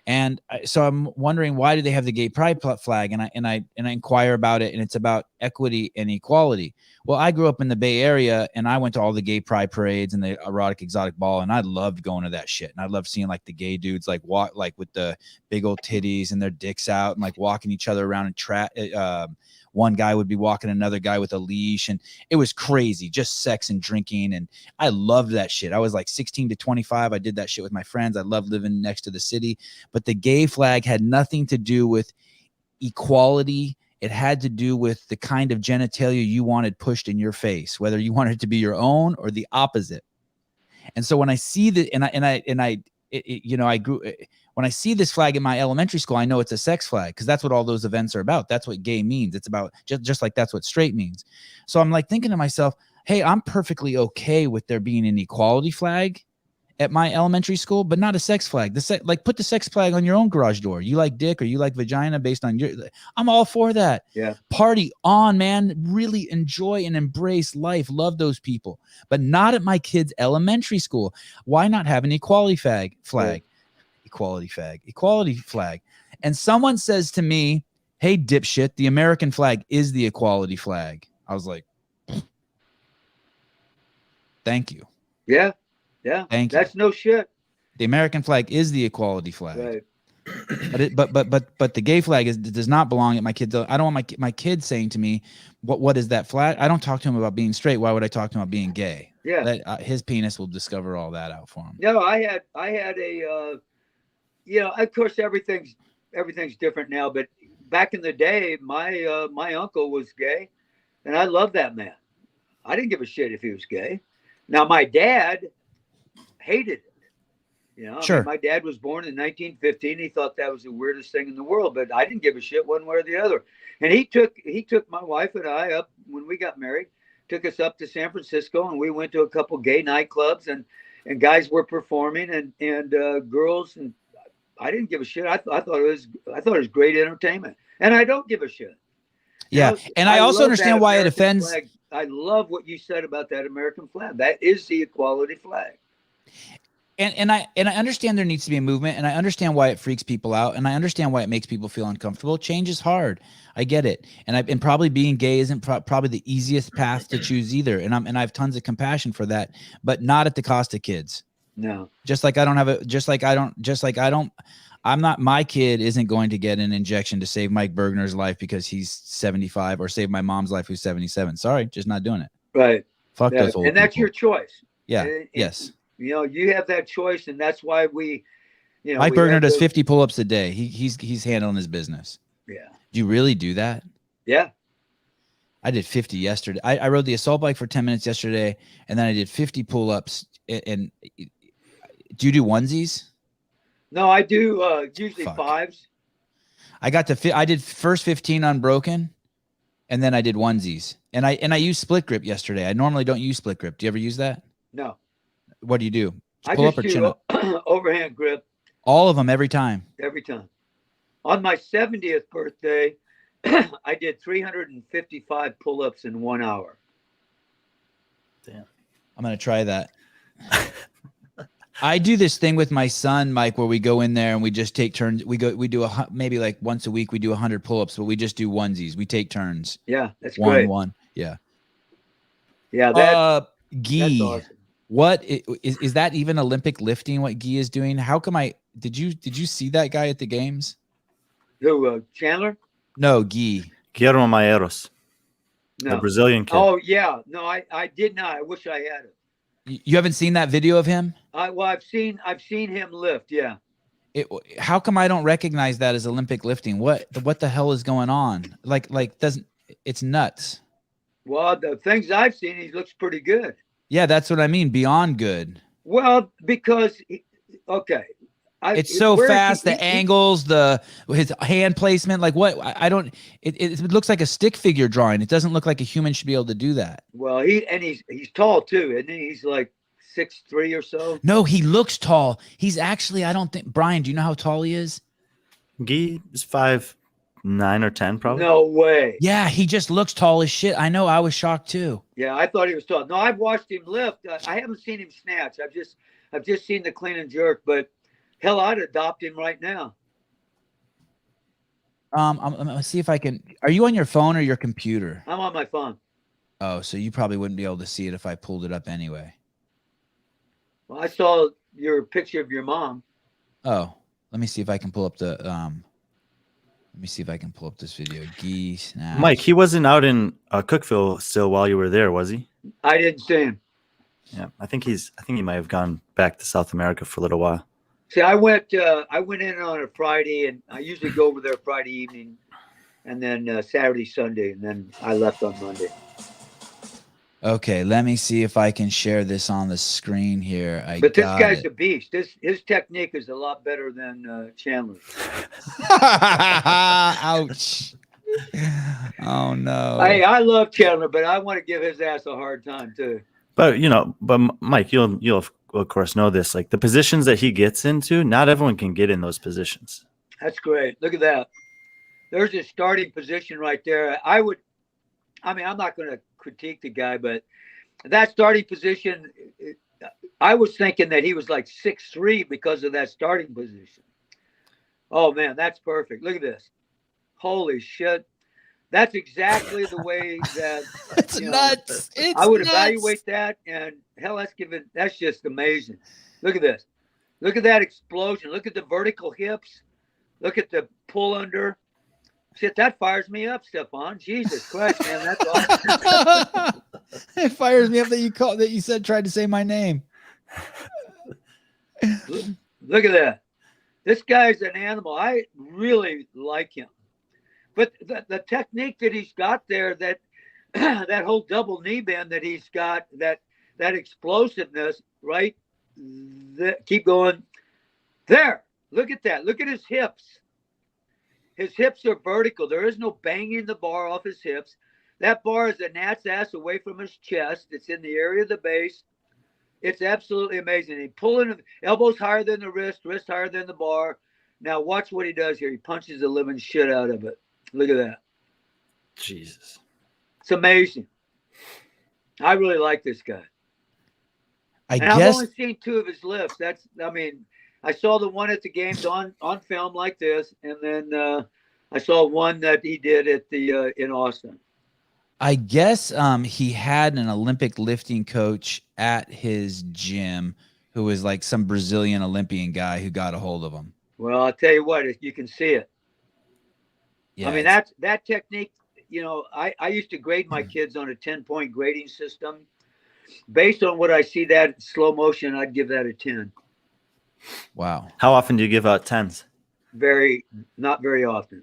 And so I'm wondering, why do they have the gay pride flag? And I inquire about it, and it's about equity and equality. Well, I grew up in the Bay Area, and I went to all the gay pride parades and the erotic exotic ball, and I loved going to that shit. And I loved seeing like the gay dudes walk with the big old titties and their dicks out and like walking each other around and one guy would be walking another guy with a leash, and it was crazy, just sex and drinking. And I loved that shit. I was like 16 to 25. I did that shit with my friends. I loved living next to the city. But the gay flag had nothing to do with equality. It had to do with the kind of genitalia you wanted pushed in your face, whether you wanted it to be your own or the opposite. And so when I see that, when I see this flag in my elementary school, I know it's a sex flag, because that's what all those events are about. That's what gay means. It's about just like that's what straight means. So I'm like thinking to myself, hey, I'm perfectly okay with there being an equality flag at my elementary school, but not a sex flag. Put the sex flag on your own garage door. You like dick or you like vagina based on I'm all for that. Yeah. Party on, man. Really enjoy and embrace life. Love those people, but not at my kids' elementary school. Why not have an equality flag? Yeah. Equality flag. And someone says to me, hey, dipshit, the American flag is the equality flag. I was like, thank you. Yeah. Yeah. Thank you. That's no shit. The American flag is the equality flag. Right. But the gay flag does not belong at my kids. I don't want my kids saying to me, what is that flag? I don't talk to him about being straight. Why would I talk to him about being gay? Yeah. His penis will discover all that out for him. No, I had a of course everything's different now, but back in the day, my uncle was gay, and I loved that man. I didn't give a shit if he was gay. Now my dad hated it. Sure. My dad was born in 1915. He thought that was the weirdest thing in the world, but I didn't give a shit one way or the other. And he took my wife and I up when we got married, took us up to San Francisco, and we went to a couple gay nightclubs, and guys were performing and girls, and I didn't give a shit. I thought it was great entertainment, and I don't give a shit. Yeah, and I also understand why it offends. Flag. I love what you said about that American flag. That is the equality flag. And I understand there needs to be a movement, and I understand why it freaks people out, and I understand why it makes people feel uncomfortable. Change is hard. I get it, and probably being gay isn't probably the easiest path to choose either. And I have tons of compassion for that, but not at the cost of kids. No. My kid isn't going to get an injection to save Mike Burgener's life because he's 75, or save my mom's life who's 77. Sorry, just not doing it. Right. Fuck those old And that's people. your choice. Yeah. Yes. You have that choice, and that's why we, Mike Burgener does 50 pull-ups a day. He's handling his business. Yeah. Do you really do that? Yeah. I did 50 yesterday. I rode the assault bike for 10 minutes yesterday, and then I did 50 pull-ups. And do you do onesies? No, I do usually fives. I did first 15 unbroken, and then I did onesies. And I used split grip yesterday. I normally don't use split grip. Do you ever use that? No. What do you do? I pull just up or chin up? Overhand grip. All of them every time. Every time. On my 70th birthday, I did 355 pull-ups in 1 hour. Damn. I'm going to try that. I do this thing with my son, Mike, where we go in there and we just take turns. We do maybe like once a week, we do 100 pull-ups, but we just do onesies. We take turns. Yeah, that's great. One. Yeah. Yeah. That's awesome. What is that even Olympic lifting? What Guy is doing? How come did you see that guy at the games? Who, Chandler? No, Guy. Guillermo Maieros, No. the Brazilian kid. Oh yeah, no, I did not. I wish I had it. You haven't seen that video of him? I've seen him lift. Yeah. How come I don't recognize that as Olympic lifting? What the hell is going on? It's nuts. Well, the things I've seen, he looks pretty good. Yeah, that's what I mean. Beyond good. Well, because it's so fast. The angles, his hand placement, like what I don't. It looks like a stick figure drawing. It doesn't look like a human should be able to do that. Well, he's tall too, isn't he? He's like 6'3" or so. No, he looks tall. He's actually, I don't think. Brian, do you know how tall he is? Guy is 5'9" or 10, probably. No way. Yeah, he just looks tall as shit. I know. I was shocked too. Yeah, I thought he was tall. No, I've watched him lift. I haven't seen him snatch. I've just seen the clean and jerk. But hell, I'd adopt him right now. I'm gonna see if I can. Are you on your phone or your computer? I'm on my phone. Oh, so you probably wouldn't be able to see it if I pulled it up anyway. Well, I saw your picture of your mom. Oh, let me see if I can pull up the. Let me see if I can pull up this video. Guy snatch. Mike, he wasn't out in Cookville still while you were there, was he? I didn't see him. Yeah, I think he might have gone back to South America for a little while. See, I went in on a Friday, and I usually go over there Friday evening, and then Saturday, Sunday, and then I left on Monday. Okay, let me see if I can share this on the screen here. But this guy's a beast. His technique is a lot better than Chandler's. Ouch. Oh no. Hey, I love Chandler, but I want to give his ass a hard time too. But Mike, you'll of course know this. Like the positions that he gets into, not everyone can get in those positions. That's great. Look at that. There's his starting position right there. I'm not going to critique the guy, but that starting position, I was thinking that he was like 6'3" because of that starting position. Oh man, that's perfect. Look at this. Holy shit. That's exactly the way that it's nuts. I would evaluate that, and hell, that's just amazing. Look at this. Look at that explosion. Look at the vertical hips. Look at the pull under. Shit, that fires me up, Stefan. Jesus Christ, man, that's awesome. It fires me up that you said tried to say my name. Look at that. This guy's an animal. I really like him. But the technique that he's got there, that that whole double knee bend that he's got, that explosiveness, right? Keep going. There. Look at that. Look at his hips. His hips are vertical. There is no banging the bar off his hips. That bar is a gnat's ass away from his chest. It's in the area of the base. It's absolutely amazing. He pulling elbows higher than the wrist higher than the bar. Now watch what he does here. He punches the living shit out of it. Look at that. Jesus. It's amazing. I really like this guy. I've only seen 2 of his lifts. I saw the one at the games on film like this, and then I saw one that he did at the in Austin. I guess he had an Olympic lifting coach at his gym who was like some Brazilian Olympian guy who got a hold of him. Well, I'll tell you what, you can see it. Yeah, I mean, that technique, I used to grade my kids on a 10-point grading system. Based on what I see that slow motion, I'd give that a 10. Wow. How often do you give out 10s? Not very often.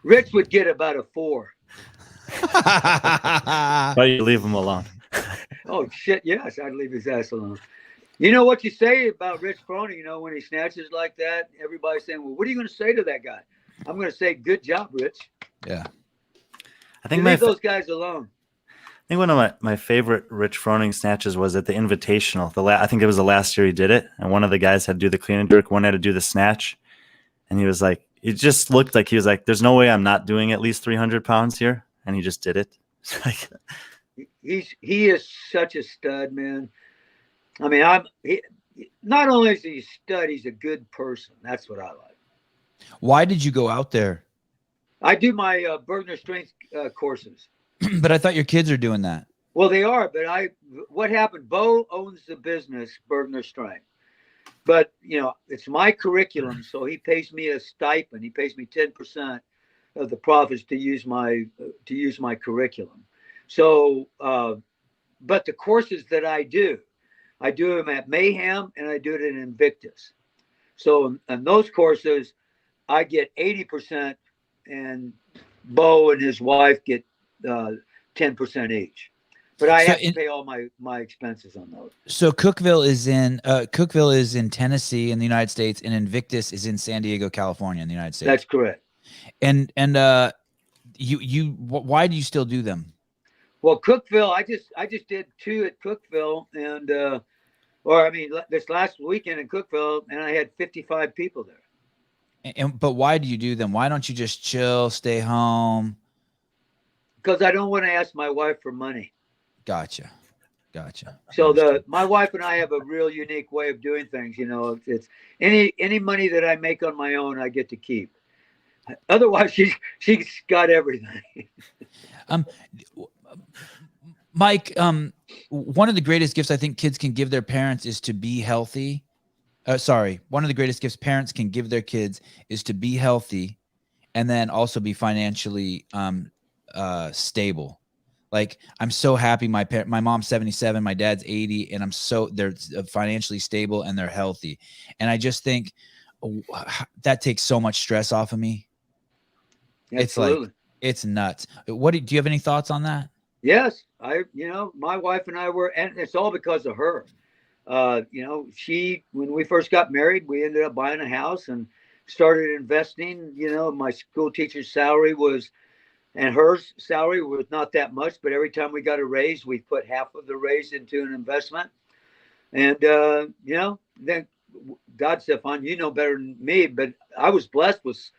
Rich would get about a 4. But you leave him alone. Oh shit! Yes, I'd leave his ass alone. You know what you say about Rich Froning? When he snatches like that, everybody's saying, "Well, what are you going to say to that guy?" I'm going to say, "Good job, Rich." Yeah. I think leave those guys alone. I think one of my favorite Rich Froning snatches was at the Invitational. I think it was the last year he did it, and one of the guys had to do the clean and jerk, one had to do the snatch, and he was like, it just looked like he was like, "There's no way I'm not doing at least 300 pounds here," and he just did it. He is such a stud, man. I mean, not only is he a stud, he's a good person. That's what I like. Why did you go out there? I do my Burgener strength courses. But I thought your kids are doing that. Well, they are, but what happened? Bo owns the business, Burgener Strength. But, you know, it's my curriculum, so he pays me a stipend. He pays me 10% of the profits to use my curriculum. So, but the courses that I do them at Mayhem and I do it at Invictus. So in those courses, I get 80%, and Bo and his wife get 10% each. But I have to pay all my expenses on those. So Cookeville is in Tennessee in the United States, and Invictus is in San Diego, California in the United States. That's correct. And why do you still do them? Well, Cookeville, I just did 2 at Cookeville, and this last weekend in Cookeville, and I had 55 people there. But why do you do them? Why don't you just chill, stay home? Because I don't want to ask my wife for money. Gotcha. So my wife and I have a real unique way of doing things. You know, it's any money that I make on my own, I get to keep. Otherwise, she's got everything. Mike, one of the greatest gifts I think kids can give their parents is to be healthy. One of the greatest gifts parents can give their kids is to be healthy, and then also be financially stable. Like, I'm so happy my mom's 77, my dad's 80, and they're financially stable and they're healthy. And I just think that takes so much stress off of me. Absolutely. It's nuts. Do you have any thoughts on that? Yes. My wife and I and it's all because of her. When we first got married, we ended up buying a house and started investing. My school teacher's salary and her salary was not that much, but every time we got a raise, we put half of the raise into an investment. And, then God, Sevan, you know better than me, but I was blessed with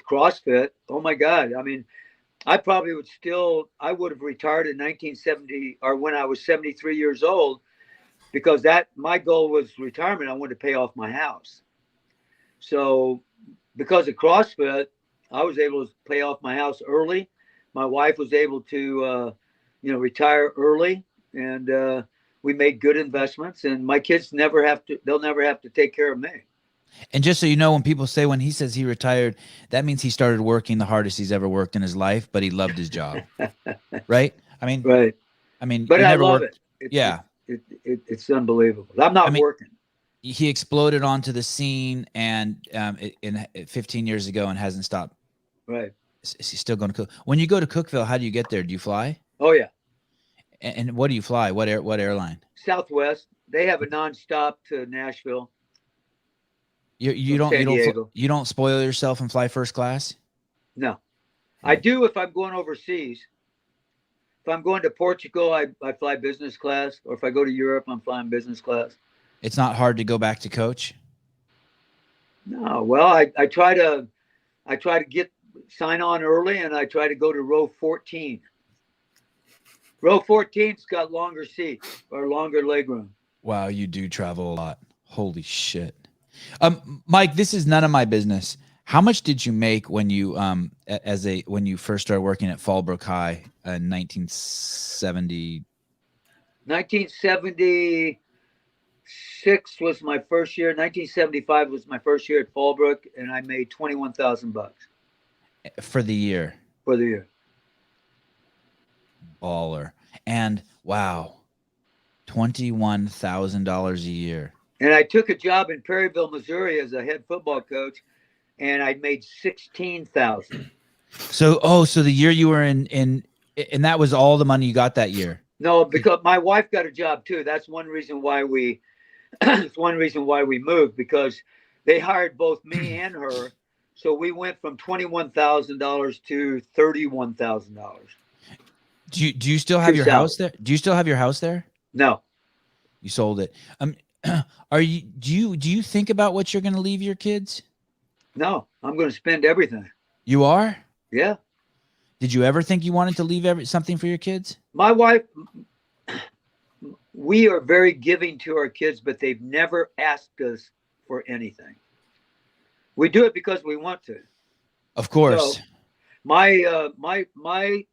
CrossFit. Oh my God. I mean, I probably would have retired in 1970 or when I was 73 years old, because my goal was retirement. I wanted to pay off my house. So because of CrossFit, I was able to pay off my house early. My wife was able to, retire early, and we made good investments, and my kids they'll never have to take care of me. And just so you know, when people say when he says he retired, that means he started working the hardest he's ever worked in his life, but he loved his job. Right? Right. But I love it. It's unbelievable. I'm not working. He exploded onto the scene in 15 years ago and hasn't stopped. Right. Is he still going to cook? When you go to Cookeville, how do you get there? Do you fly? Oh yeah. And what do you fly? What airline? Southwest. They have a nonstop to Nashville. You don't spoil yourself and fly first class? No. I do if I'm going overseas. If I'm going to Portugal, I fly business class, or if I go to Europe, I'm flying business class. It's not hard to go back to coach? No. Well, I try to sign on early, and I try to go to row 14. Row 14's got longer seats or longer leg room. Wow, you do travel a lot. Holy shit. Mike, this is none of my business. How much did you make when you when you first started working at Fallbrook High in 1970? 1976 was my first year. 1975 was my first year at Fallbrook, and I made $21,000 for the year. For the year. Baller. And wow, $21,000 a year. And I took a job in Perryville, Missouri as a head football coach, and I made $16,000. So the year you were in, and that was all the money you got that year? No, because my wife got a job too. That's one reason why we moved, because they hired both me and her. So we went from $21,000 to $31,000. Do you still have your house there? Do you still have your house there? No. You sold it. Do you think about what you're going to leave your kids? No, I'm going to spend everything. You are? Yeah. Did you ever think you wanted to leave something for your kids? My wife we are very giving to our kids, but they've never asked us for anything. We do it because we want to. Of course. So my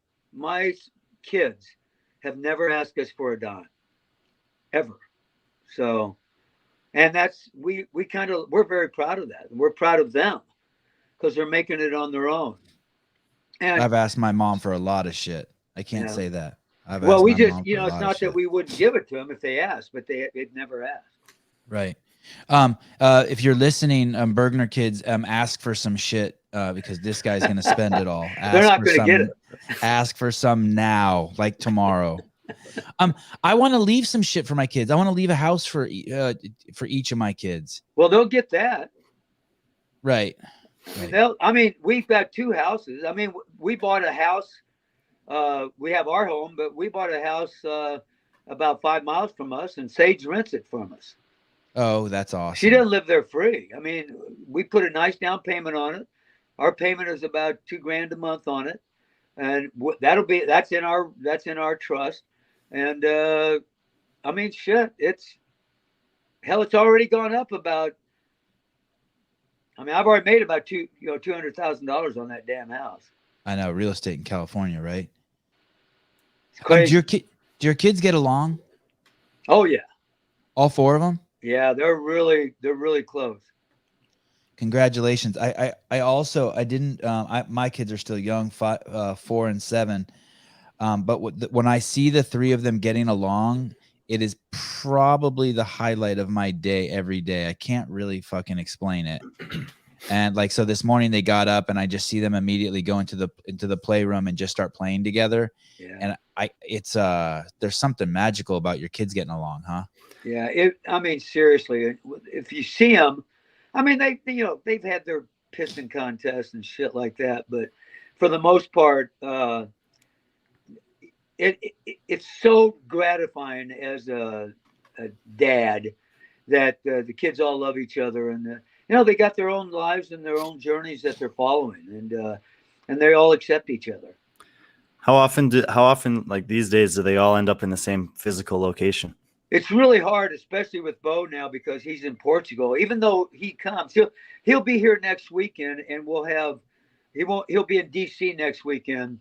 kids have never asked us for a dime, ever. So, and that's we're very proud of that. We're proud of them because they're making it on their own. And I've asked my mom for a lot of shit. I can't say that. Well, we just, it's not that we wouldn't give it to them if they asked, but they'd never asked. Right. If you're listening, Burgener kids, ask for some shit because this guy's going to spend it all. They're not going to get it. Ask for some now, like tomorrow. I want to leave some shit for my kids. I want to leave a house for each of my kids. Well, they'll get that. Right. I mean, we've got 2 houses. I mean, we bought a house. We have our home, but we bought a house about 5 miles from us, and Sage rents it from us. Oh, that's awesome. She doesn't live there free. I mean, we put a nice down payment on it. Our payment is about $2,000 a month on it, and that's in our trust. And I mean, shit, it's already gone up about. I mean, I've already made about $200,000 on that damn house. I know, real estate in California, right? It's crazy. Do your kids get along? Oh yeah, all 4 of them. Yeah, they're really close. Congratulations. I didn't. My kids are still young, 4 and 7. But when I see the 3 of them getting along, it is probably the highlight of my day every day. I can't really fucking explain it. And like, so this morning they got up and I just see them immediately go into the playroom and just start playing together. Yeah. And there's something magical about your kids getting along, huh? Yeah. I mean, seriously, if you see them, I mean, they've had their pissing contests and shit like that, but for the most part, it's so gratifying as a dad that the kids all love each other, and they got their own lives and their own journeys that they're following, and they all accept each other. How often like these days do they all end up in the same physical location? It's really hard, especially with Bo now, because he's in Portugal. Even though he comes, he'll be here next weekend, and he'll be in DC next weekend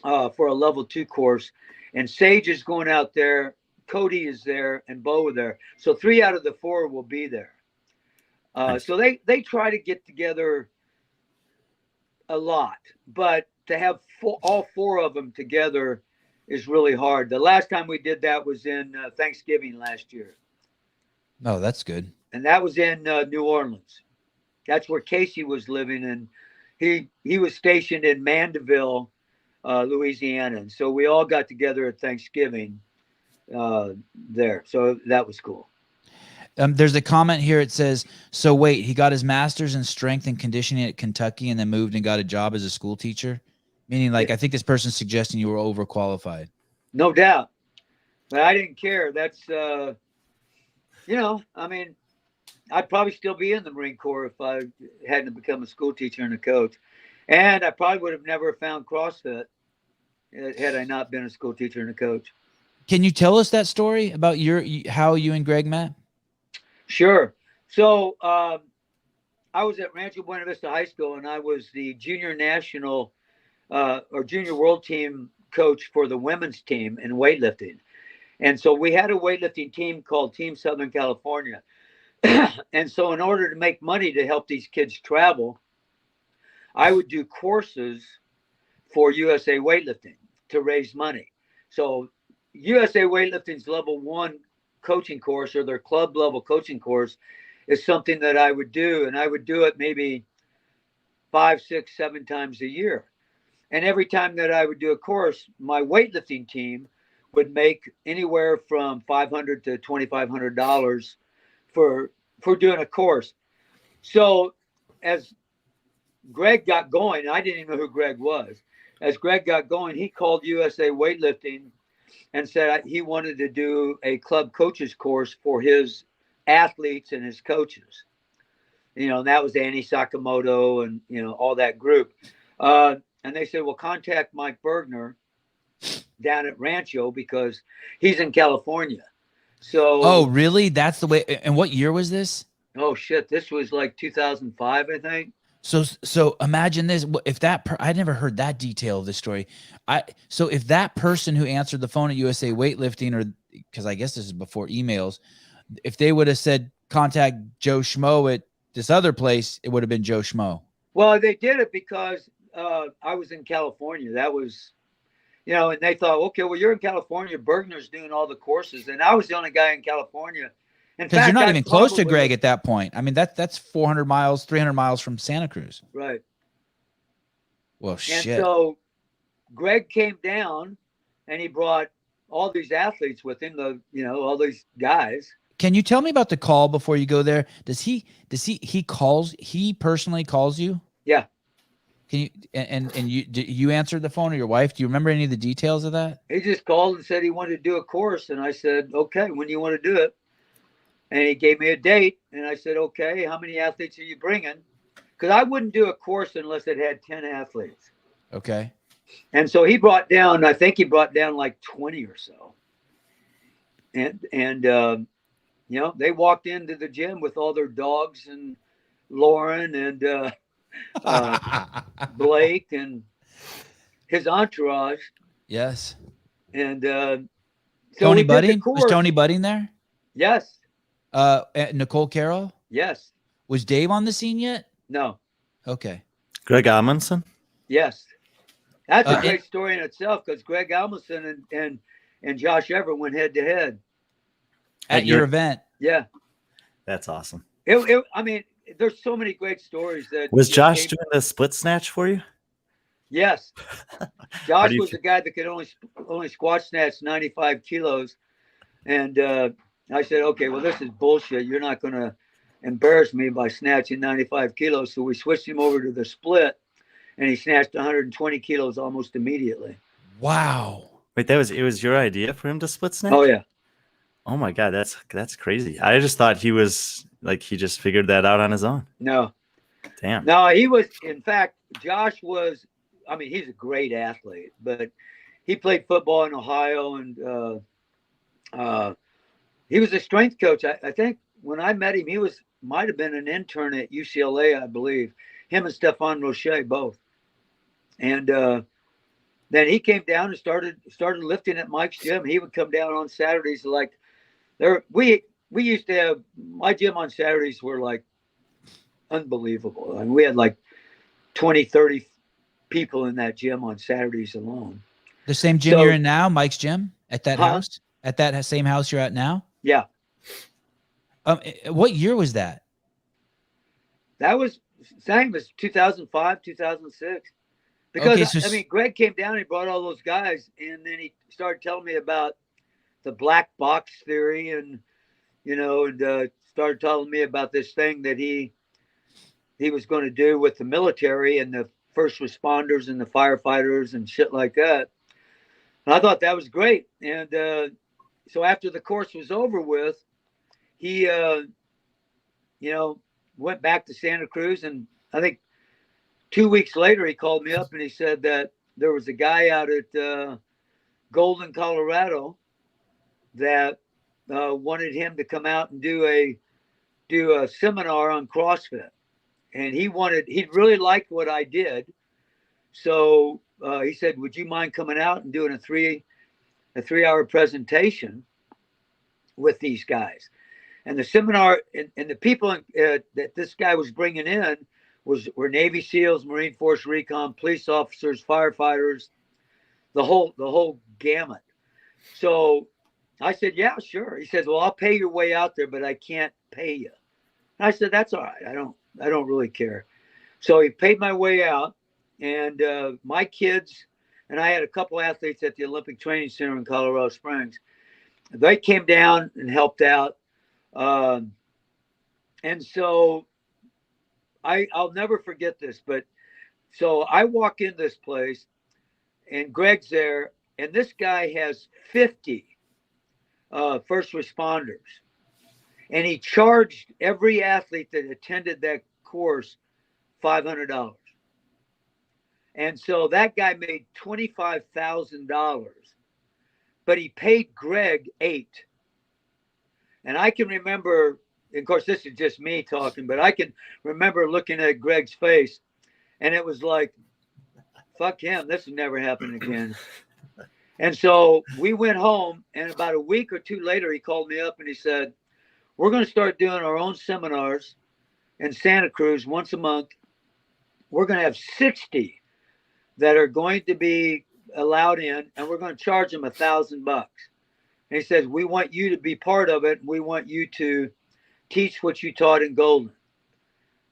for a level 2 course, and Sage is going out there, Cody is there, and Bo are there. So 3 out of the 4 will be there. Nice. So they try to get together a lot, but to have all 4 of them together is really hard. The last time we did that was in Thanksgiving last year. Oh, that's good. And that was in New Orleans. That's where Casey was living, and he was stationed in Mandeville, Louisiana. And so we all got together at Thanksgiving there. So that was cool. There's a comment here. It says, so wait, he got his master's in strength and conditioning at Kentucky and then moved and got a job as a school teacher? Meaning, like, I think this person's suggesting you were overqualified. No doubt. But I didn't care. That's, I mean, I'd probably still be in the Marine Corps if I hadn't become a school teacher and a coach. And I probably would have never found CrossFit had I not been a school teacher and a coach. Can you tell us that story about how you and Greg met? Sure. So I was at Rancho Buena Vista High School, and I was the junior national or junior world team coach for the women's team in weightlifting. And so we had a weightlifting team called Team Southern California. And so in order to make money to help these kids travel, I would do courses for USA Weightlifting to raise money. So USA Weightlifting's level 1 coaching course, or their club level coaching course, is something that I would do. And I would do it maybe 5, 6, 7 times a year. And every time that I would do a course, my weightlifting team would make anywhere from $500 to $2,500 for doing a course. So as Greg got going, I didn't even know who Greg was. As Greg got going, he called USA Weightlifting and said he wanted to do a club coaches course for his athletes and his coaches. And that was Annie Sakamoto and, all that group. And they said, well, contact Mike Burgener down at Rancho because he's in California. So, really? That's the way. And what year was this? Oh shit, this was like 2005, I think. So imagine this. If I never heard that detail of the story. So if that person who answered the phone at USA Weightlifting, or because I guess this is before emails, if they would have said contact Joe Schmo at this other place, it would have been Joe Schmo. Well, they did it because I was in California. That was, and they thought, okay, well, you're in California. Burgener's doing all the courses, and I was the only guy in California. Because you're not even close to Greg at that point. I mean, that's 400 miles, 300 miles from Santa Cruz. Right. Well, shit. And so Greg came down, and he brought all these athletes with him, all these guys. Can you tell me about the call before you go there? He personally calls you? Yeah. Can you, and you answered the phone, or your wife? Do you remember any of the details of that? He just called and said he wanted to do a course. And I said, okay, when do you want to do it? And he gave me a date, and I said, okay, how many athletes are you bringing? Because I wouldn't do a course unless it had 10 athletes. Okay. And so he brought down like 20 or so. And they walked into the gym with all their dogs, and Lauren and Blake and his entourage. Yes. And Tony Budding? Was Tony Budding there? Yes. Nicole Carroll? Yes. Was Dave on the scene yet? No. Okay. Greg Amundsen? Yes. That's a great story in itself, because Greg Amundsen and Josh Everett went head to head at your event. Yeah. That's awesome. I mean, there's so many great stories. Was Josh doing the split snatch for you? Yes. Josh was the guy that could only squat snatch 95 kilos. And I said, okay, well, this is bullshit. You're not going to embarrass me by snatching 95 kilos. So we switched him over to the split, and he snatched 120 kilos almost immediately. Wow. Wait, it was your idea for him to split snatch? Oh, yeah. Oh my God, that's crazy. I just thought he was he just figured that out on his own. No. Damn. No, he was, in fact, Josh was, I mean, he's a great athlete, but he played football in Ohio, and he was a strength coach. I think when I met him, he might have been an intern at UCLA, I believe. Him and Stefan Roche both. And then he came down and started lifting at Mike's gym. He would come down on Saturdays. We used to have, my gym on Saturdays were like unbelievable. I mean, we had like 20, 30 people in that gym on Saturdays alone. The same gym you're in now, Mike's gym, at that house? At that same house you're at now? Yeah. What year was that? That was same as 2005, 2006. Because, I mean, Greg came down, he brought all those guys, and then he started telling me about the black box theory, and, started telling me about this thing that he was going to do with the military and the first responders and the firefighters and shit like that. And I thought that was great. And so after the course was over with, he, went back to Santa Cruz, and I think 2 weeks later, he called me up and he said that there was a guy out at Golden, Colorado, that wanted him to come out and do a seminar on CrossFit, and he really liked what I did. So he said, "Would you mind coming out and doing a 3-hour presentation with these guys?" And the seminar and the people that this guy was bringing in were Navy SEALs, Marine Force Recon, police officers, firefighters, the whole gamut. So I said, "Yeah, sure." He says, "Well, I'll pay your way out there, but I can't pay you." And I said, "That's all right. I don't really care." So he paid my way out, and my kids, and I had a couple athletes at the Olympic Training Center in Colorado Springs. They came down and helped out. And so I'll never forget this, but so I walk in this place, and Greg's there, and this guy has 50 first responders, and he charged every athlete that attended that course $500. And so that guy made $25,000, but he paid Greg $8,000. And I can remember, of course, this is just me talking, but I can remember looking at Greg's face, and it was like, fuck him, this will never happen again. And so we went home, and about a week or two later, he called me up and he said, we're going to start doing our own seminars in Santa Cruz once a month. We're going to have 60 that are going to be allowed in, and we're going to charge them $1,000. And he says, we want you to be part of it. We want you to teach what you taught in Golden.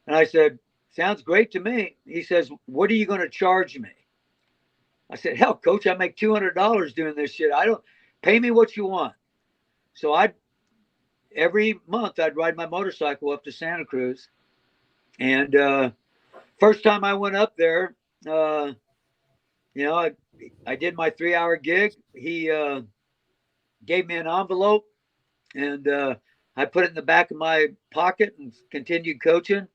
And I said, sounds great to me. He says, what are you going to charge me? I said, hell, coach, I make $200 doing this shit. I don't pay me what you want. So every month I'd ride my motorcycle up to Santa Cruz. And first time I went up there, I did my 3-hour gig. He gave me an envelope, and I put it in the back of my pocket and continued coaching.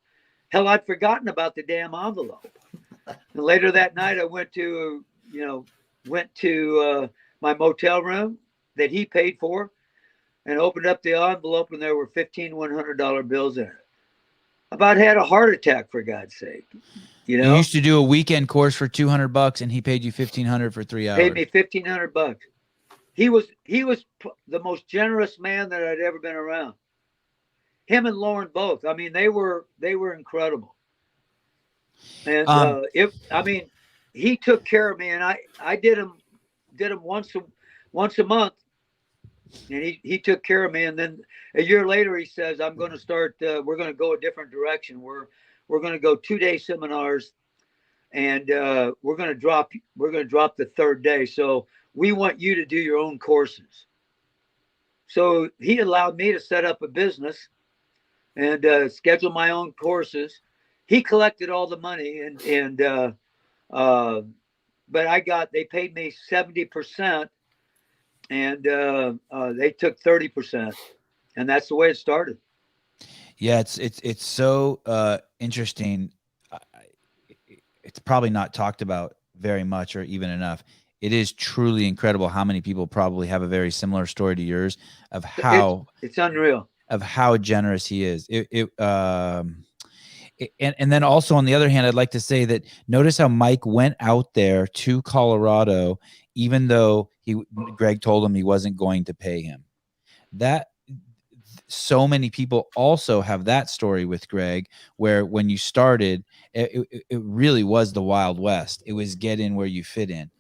Hell, I'd forgotten about the damn envelope. And later that night, I went to my motel room that he paid for and opened up the envelope, and there were $1,100 bills in it. About had a heart attack, for God's sake. You used to do a weekend course for $200, and he paid you $1,500 for 3 hours. Paid me $1,500. He was the most generous man that I'd ever been around. Him and Lauren both. I mean, they were incredible. And he took care of me, and I did him once a month, and he took care of me. And then a year later, he says, I'm going to start. We're going to go a different direction. We're going to go 2-day seminars, and we're going to drop the third day. So we want you to do your own courses. So he allowed me to set up a business and schedule my own courses. He collected all the money, but they paid me 70%, and they took 30%, and that's the way it started. Yeah, it's so interesting. It's probably not talked about very much or even enough. It is truly incredible how many people probably have a very similar story to yours of how it's unreal of how generous he is. And then also on the other hand, I'd like to say that notice how Mike went out there to Colorado, even though Greg told him he wasn't going to pay him. That so many people also have that story with Greg, where when you started, it really was the Wild West. It was get in where you fit in.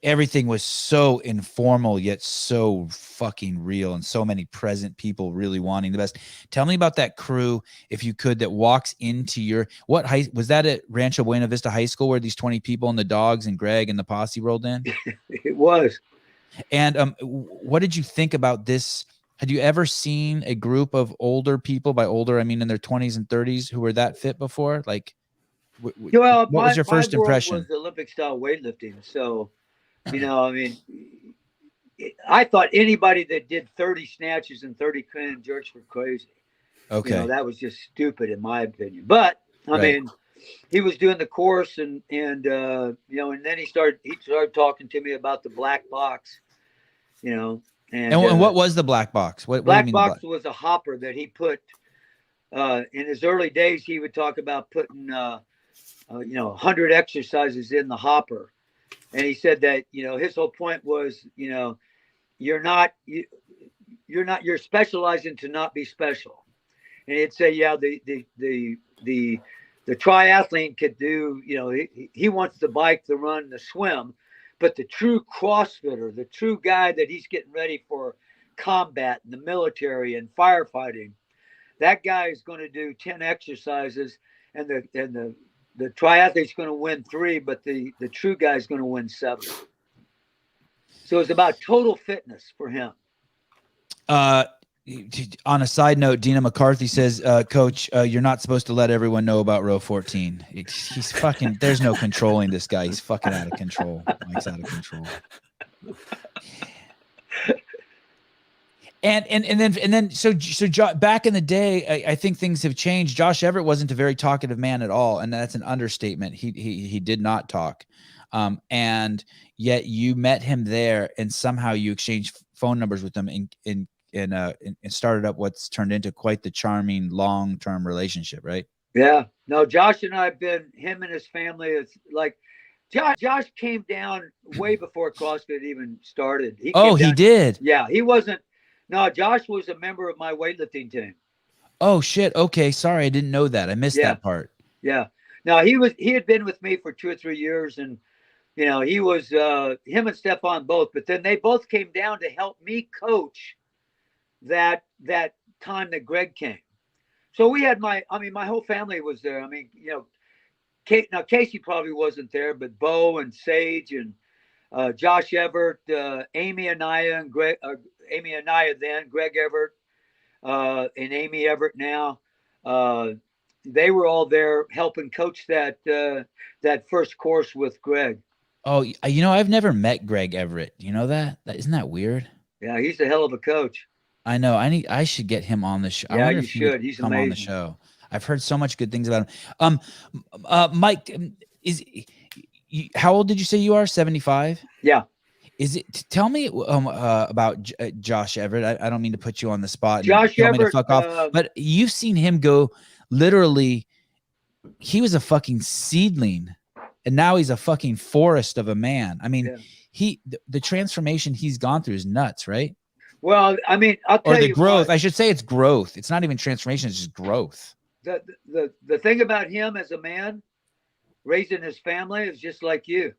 Everything was so informal yet so fucking real, and so many present people really wanting the best. Tell me about that crew, if you could, that walks into was that at Rancho Buena Vista High School where these 20 people and the dogs and Greg and the posse rolled in? It was. And what did you think about this? Had you ever seen a group of older people? By older, I mean in their 20s and 30s who were that fit before? Like, what was your first impression? Was Olympic style weightlifting. So, I mean, I thought anybody that did 30 snatches and 30 clean and jerks were crazy. Okay. That was just stupid in my opinion. But I mean, he was doing the course and and then he started talking to me about the black box, and what was the black box? What black do you mean box was a hopper that he put in his early days. He would talk about putting 100 exercises in the hopper. And he said that, his whole point was, you're specializing to not be special. And he'd say, yeah, the triathlete could do, he wants the bike, the run, the swim, but the true CrossFitter, the true guy that he's getting ready for combat and the military and firefighting, that guy is going to do 10 exercises, and the triathlete's going to win 3, but the true guy is going to win 7. So it's about total fitness for him. On a side note, Dina McCarthy says, Coach, you're not supposed to let everyone know about row 14. He's fucking, there's no controlling this guy. He's fucking out of control. Mike's out of control. And then so back in the day, I think things have changed. Josh Everett wasn't a very talkative man at all, and that's an understatement. He did not talk, and yet you met him there, and somehow you exchanged phone numbers with them and started up what's turned into quite the charming long-term relationship, right? Yeah. No, Josh and I have been, him and his family, it's like Josh came down way before CrossFit even started. He did? Yeah, he wasn't. No, Josh was a member of my weightlifting team. Oh shit. Okay. Sorry. I didn't know that. I missed that part. Yeah. No, he had been with me for 2 or 3 years, and he was him and Stefan both, but then they both came down to help me coach that time that Greg came. So we had my whole family was there. I mean, Casey probably wasn't there, but Bo and Sage and Josh Everett, Amy Anaya and Greg, Amy Anaya then, Greg Everett, and Amy Everett now. They were all there helping coach that first course with Greg. Oh, I've never met Greg Everett. You know that? Isn't that weird? Yeah, he's a hell of a coach. I know. I should get him on the show. Yeah, you should. He's amazing. On the show. I've heard so much good things about him. Mike, how old did you say you are? 75? Yeah. Tell me about Josh Everett. I don't mean to put you on the spot. Josh Everett, me to fuck off, but you've seen him go literally. He was a fucking seedling, and now he's a fucking forest of a man. I mean, the transformation he's gone through is nuts, right? Well, I mean, I'll tell you. Or the growth. I should say it's growth. It's not even transformation. It's just growth. The thing about him as a man, raising his family, is just like you.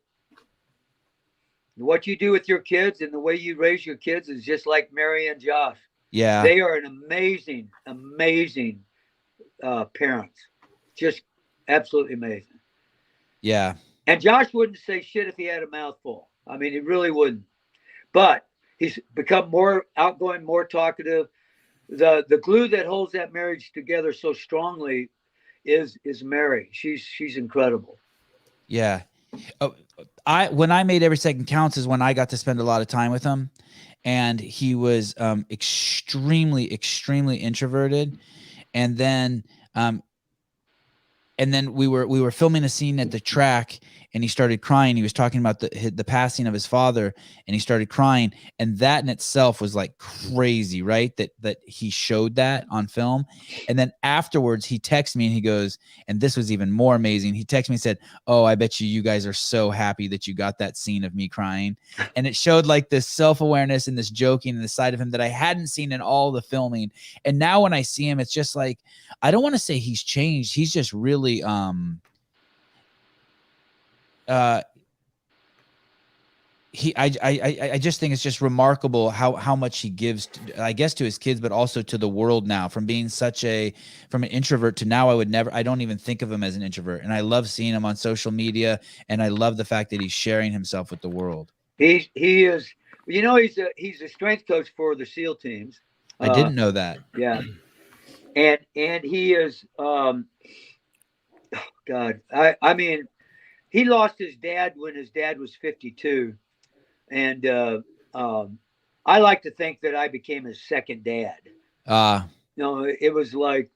What you do with your kids and the way you raise your kids is just like Mary and Josh. Yeah. They are an amazing, amazing parents. Just absolutely amazing. Yeah. And Josh wouldn't say shit if he had a mouthful. I mean, he really wouldn't. But he's become more outgoing, more talkative. The glue that holds that marriage together so strongly is Mary. She's incredible. Yeah. When I made Every Second Counts is when I got to spend a lot of time with him, and he was extremely, extremely introverted. And then we were filming a scene at the track, and he started crying. He was talking about the passing of his father, and he started crying. And that in itself was like crazy, right? That he showed that on film. And then afterwards he texted me and he goes, and this was even more amazing. He texted me and said, "Oh, I bet you guys are so happy that you got that scene of me crying." And it showed like this self-awareness and this joking and the side of him that I hadn't seen in all the filming. And now when I see him, it's just like, I don't want to say he's changed. He's just really, I just think it's just remarkable how much he gives, I guess, to his kids, but also to the world now, from being from an introvert to now I don't even think of him as an introvert. And I love seeing him on social media, and I love the fact that he's sharing himself with the world. He is, he's a strength coach for the SEAL teams. I didn't know that. Yeah. And he is, God, I mean, he lost his dad when his dad was 52. And I like to think that I became his second dad. It was like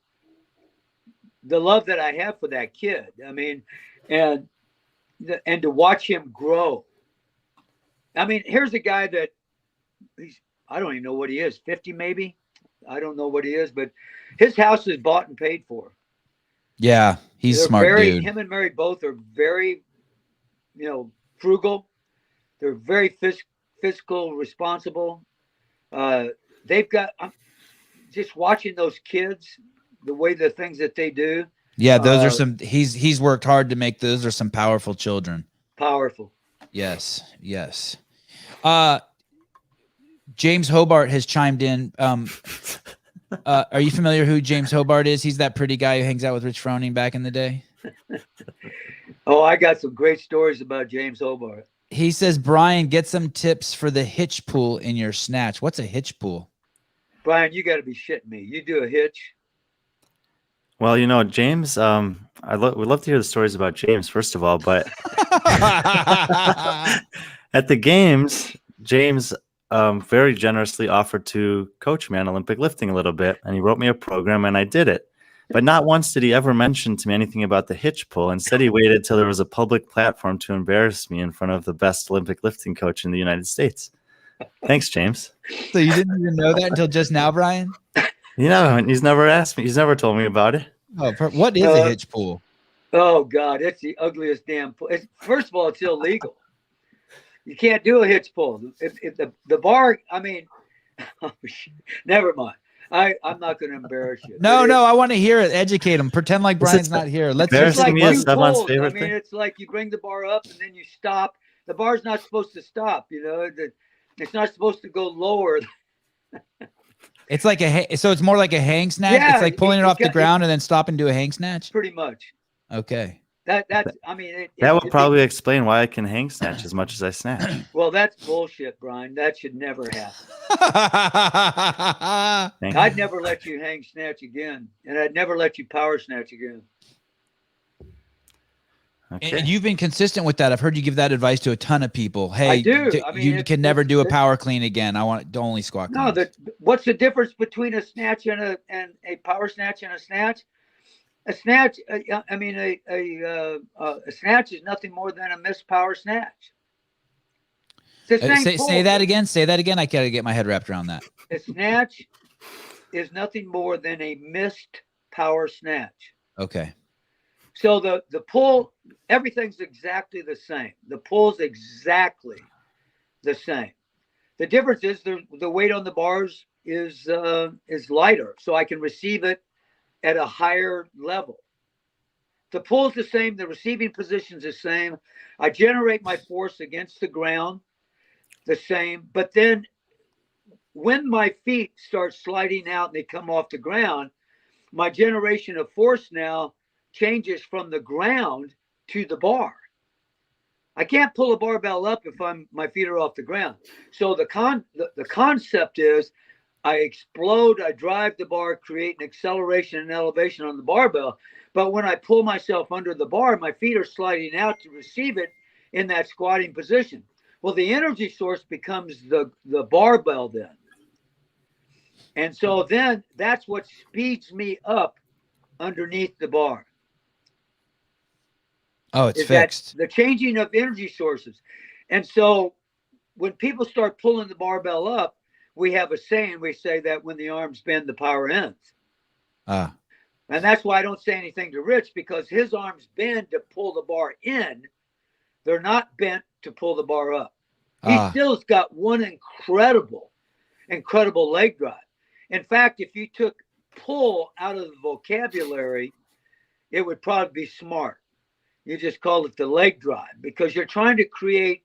the love that I have for that kid. I mean, and to watch him grow. I mean, here's a guy that I don't even know what he is, 50 maybe. I don't know what he is, but his house is bought and paid for. Yeah, he's a smart dude. Him and Mary both are very, frugal. They're very fiscal responsible. They've got, just watching those kids, the things that they do. Yeah, those are some, he's worked hard to make, those are some powerful children. Powerful. Yes. James Hobart has chimed in. Are you familiar who James Hobart is? He's that pretty guy who hangs out with Rich Froning back in the day. Oh, I got some great stories about James Hobart. He says, Brian, get some tips for the hitch pull in your snatch. What's a hitch pull? Brian, you got to be shitting me. You do a hitch? Well, James, we'd love to hear the stories about James, first of all, but at the games, James very generously offered to coach me on Olympic lifting a little bit, and he wrote me a program, and I did it. But not once did he ever mention to me anything about the hitch pull. Instead, he waited till there was a public platform to embarrass me in front of the best Olympic lifting coach in the United States. Thanks, James. So you didn't even know that until just now, Brian? He's never asked me. He's never told me about it. Oh, what is a hitch pool? Oh God, it's the ugliest damn pool. First of all, it's illegal. You can't do a hitch pull. If the bar, I mean, never mind. I'm not going to embarrass you. No, I want to hear it. Educate him. Pretend like Brian's not here. Let's it's like Sevan's favorite thing. It's like you bring the bar up and then you stop. The bar's not supposed to stop. It's not supposed to go lower. It's like so it's more like a hang snatch. Yeah, it's like pulling it off the ground and then stopping to a hang snatch. Pretty much. Okay. That's. I mean, that would probably explain why I can hang snatch as much as I snatch. Well, that's bullshit, Brian. That should never happen. I'd never let you hang snatch again, and I'd never let you power snatch again. Okay. And you've been consistent with that. I've heard you give that advice to a ton of people. Hey, I do. You can never do a power clean again. I want to only squat cleans. No, what's the difference between a snatch and a power snatch and a snatch? A snatch, a snatch is nothing more than a missed power snatch. Say that again. Say that again. I gotta get my head wrapped around that. A snatch is nothing more than a missed power snatch. Okay. So the pull, everything's exactly the same. The pull's exactly the same. The difference is the weight on the bars is lighter, so I can receive it at a higher level. The pull's the same. The receiving position's the same. I generate my force against the ground the same. But then when my feet start sliding out and they come off the ground, my generation of force now changes from the ground to the bar. I can't pull a barbell up if my feet are off the ground. So the concept is I explode, I drive the bar, create an acceleration and elevation on the barbell. But when I pull myself under the bar, my feet are sliding out to receive it in that squatting position. Well, the energy source becomes the barbell then. And so then that's what speeds me up underneath the bar. Oh, it's fixed. The changing of energy sources. And so when people start pulling the barbell up, we have a saying, we say that when the arms bend, the power ends. And that's why I don't say anything to Rich, because his arms bend to pull the bar in. They're not bent to pull the bar up. He still's got one incredible leg drive. In fact, if you took pull out of the vocabulary, it would probably be smart. You just call it the leg drive, because you're trying to create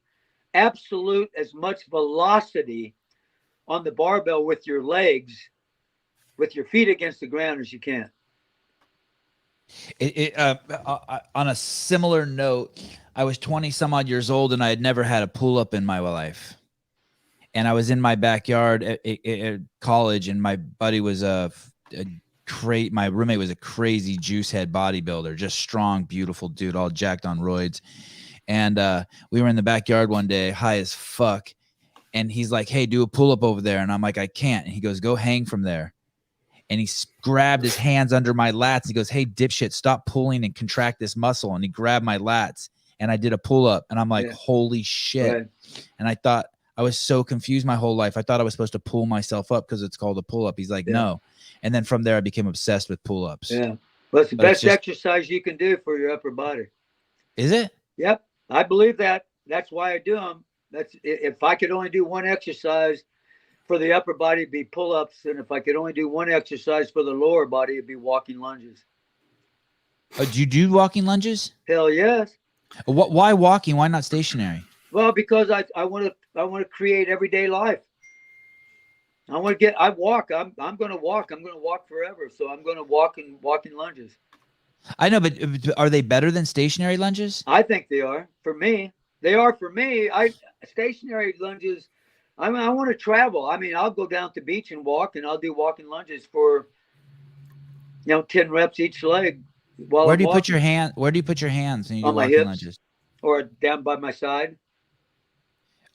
absolute as much velocity on the barbell with your legs, with your feet against the ground as you can. On a similar note, I was 20 some odd years old and I had never had a pull up in my life. And I was in my backyard at college, and my buddy was my roommate was a crazy juice head bodybuilder, just strong, beautiful dude, all jacked on roids. And we were in the backyard one day, high as fuck. And he's like, hey, do a pull-up over there. And I'm like, I can't. And he goes, go hang from there. And he grabbed his hands under my lats. He goes, hey, dipshit, stop pulling and contract this muscle. And he grabbed my lats, and I did a pull-up. And I'm like, holy shit. Right. And I thought, I was so confused my whole life. I thought I was supposed to pull myself up because it's called a pull-up. He's like, no. And then from there, I became obsessed with pull-ups. Yeah. Well, it's the best exercise you can do for your upper body. Is it? Yep. I believe that. That's why I do them. That's if I could only do one exercise for the upper body, it'd be pull-ups, and if I could only do one exercise for the lower body, it'd be walking lunges. Do you do walking lunges? Hell yes. Why walking? Why not stationary? Well, because I want to create everyday life. I walk. I'm going to walk. I'm going to walk forever. So I'm going to walk in walking lunges. I know, but are they better than stationary lunges? I think they are. For me, they are. For me, stationary lunges, I want to travel. I mean, I'll go down to the beach and walk, and I'll do walking lunges for 10 reps each leg. Where do you put your hands when you do walking hips, lunges? Or down by my side?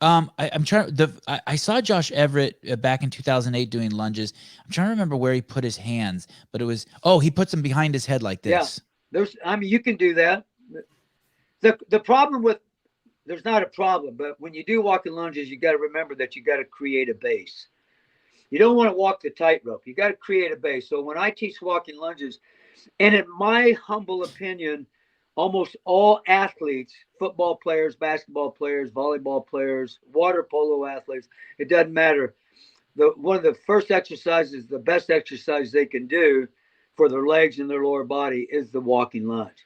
I'm trying. I saw Josh Everett back in 2008 doing lunges. I'm trying to remember where he put his hands, but it was he puts them behind his head like this. Yeah, you can do that. The problem with there's not a problem. But when you do walking lunges, you got to remember that you got to create a base. You don't want to walk the tightrope. You got to create a base. So when I teach walking lunges, and in my humble opinion, almost all athletes, football players, basketball players, volleyball players, water polo athletes, it doesn't matter. One of the first exercises, the best exercise they can do for their legs and their lower body is the walking lunge.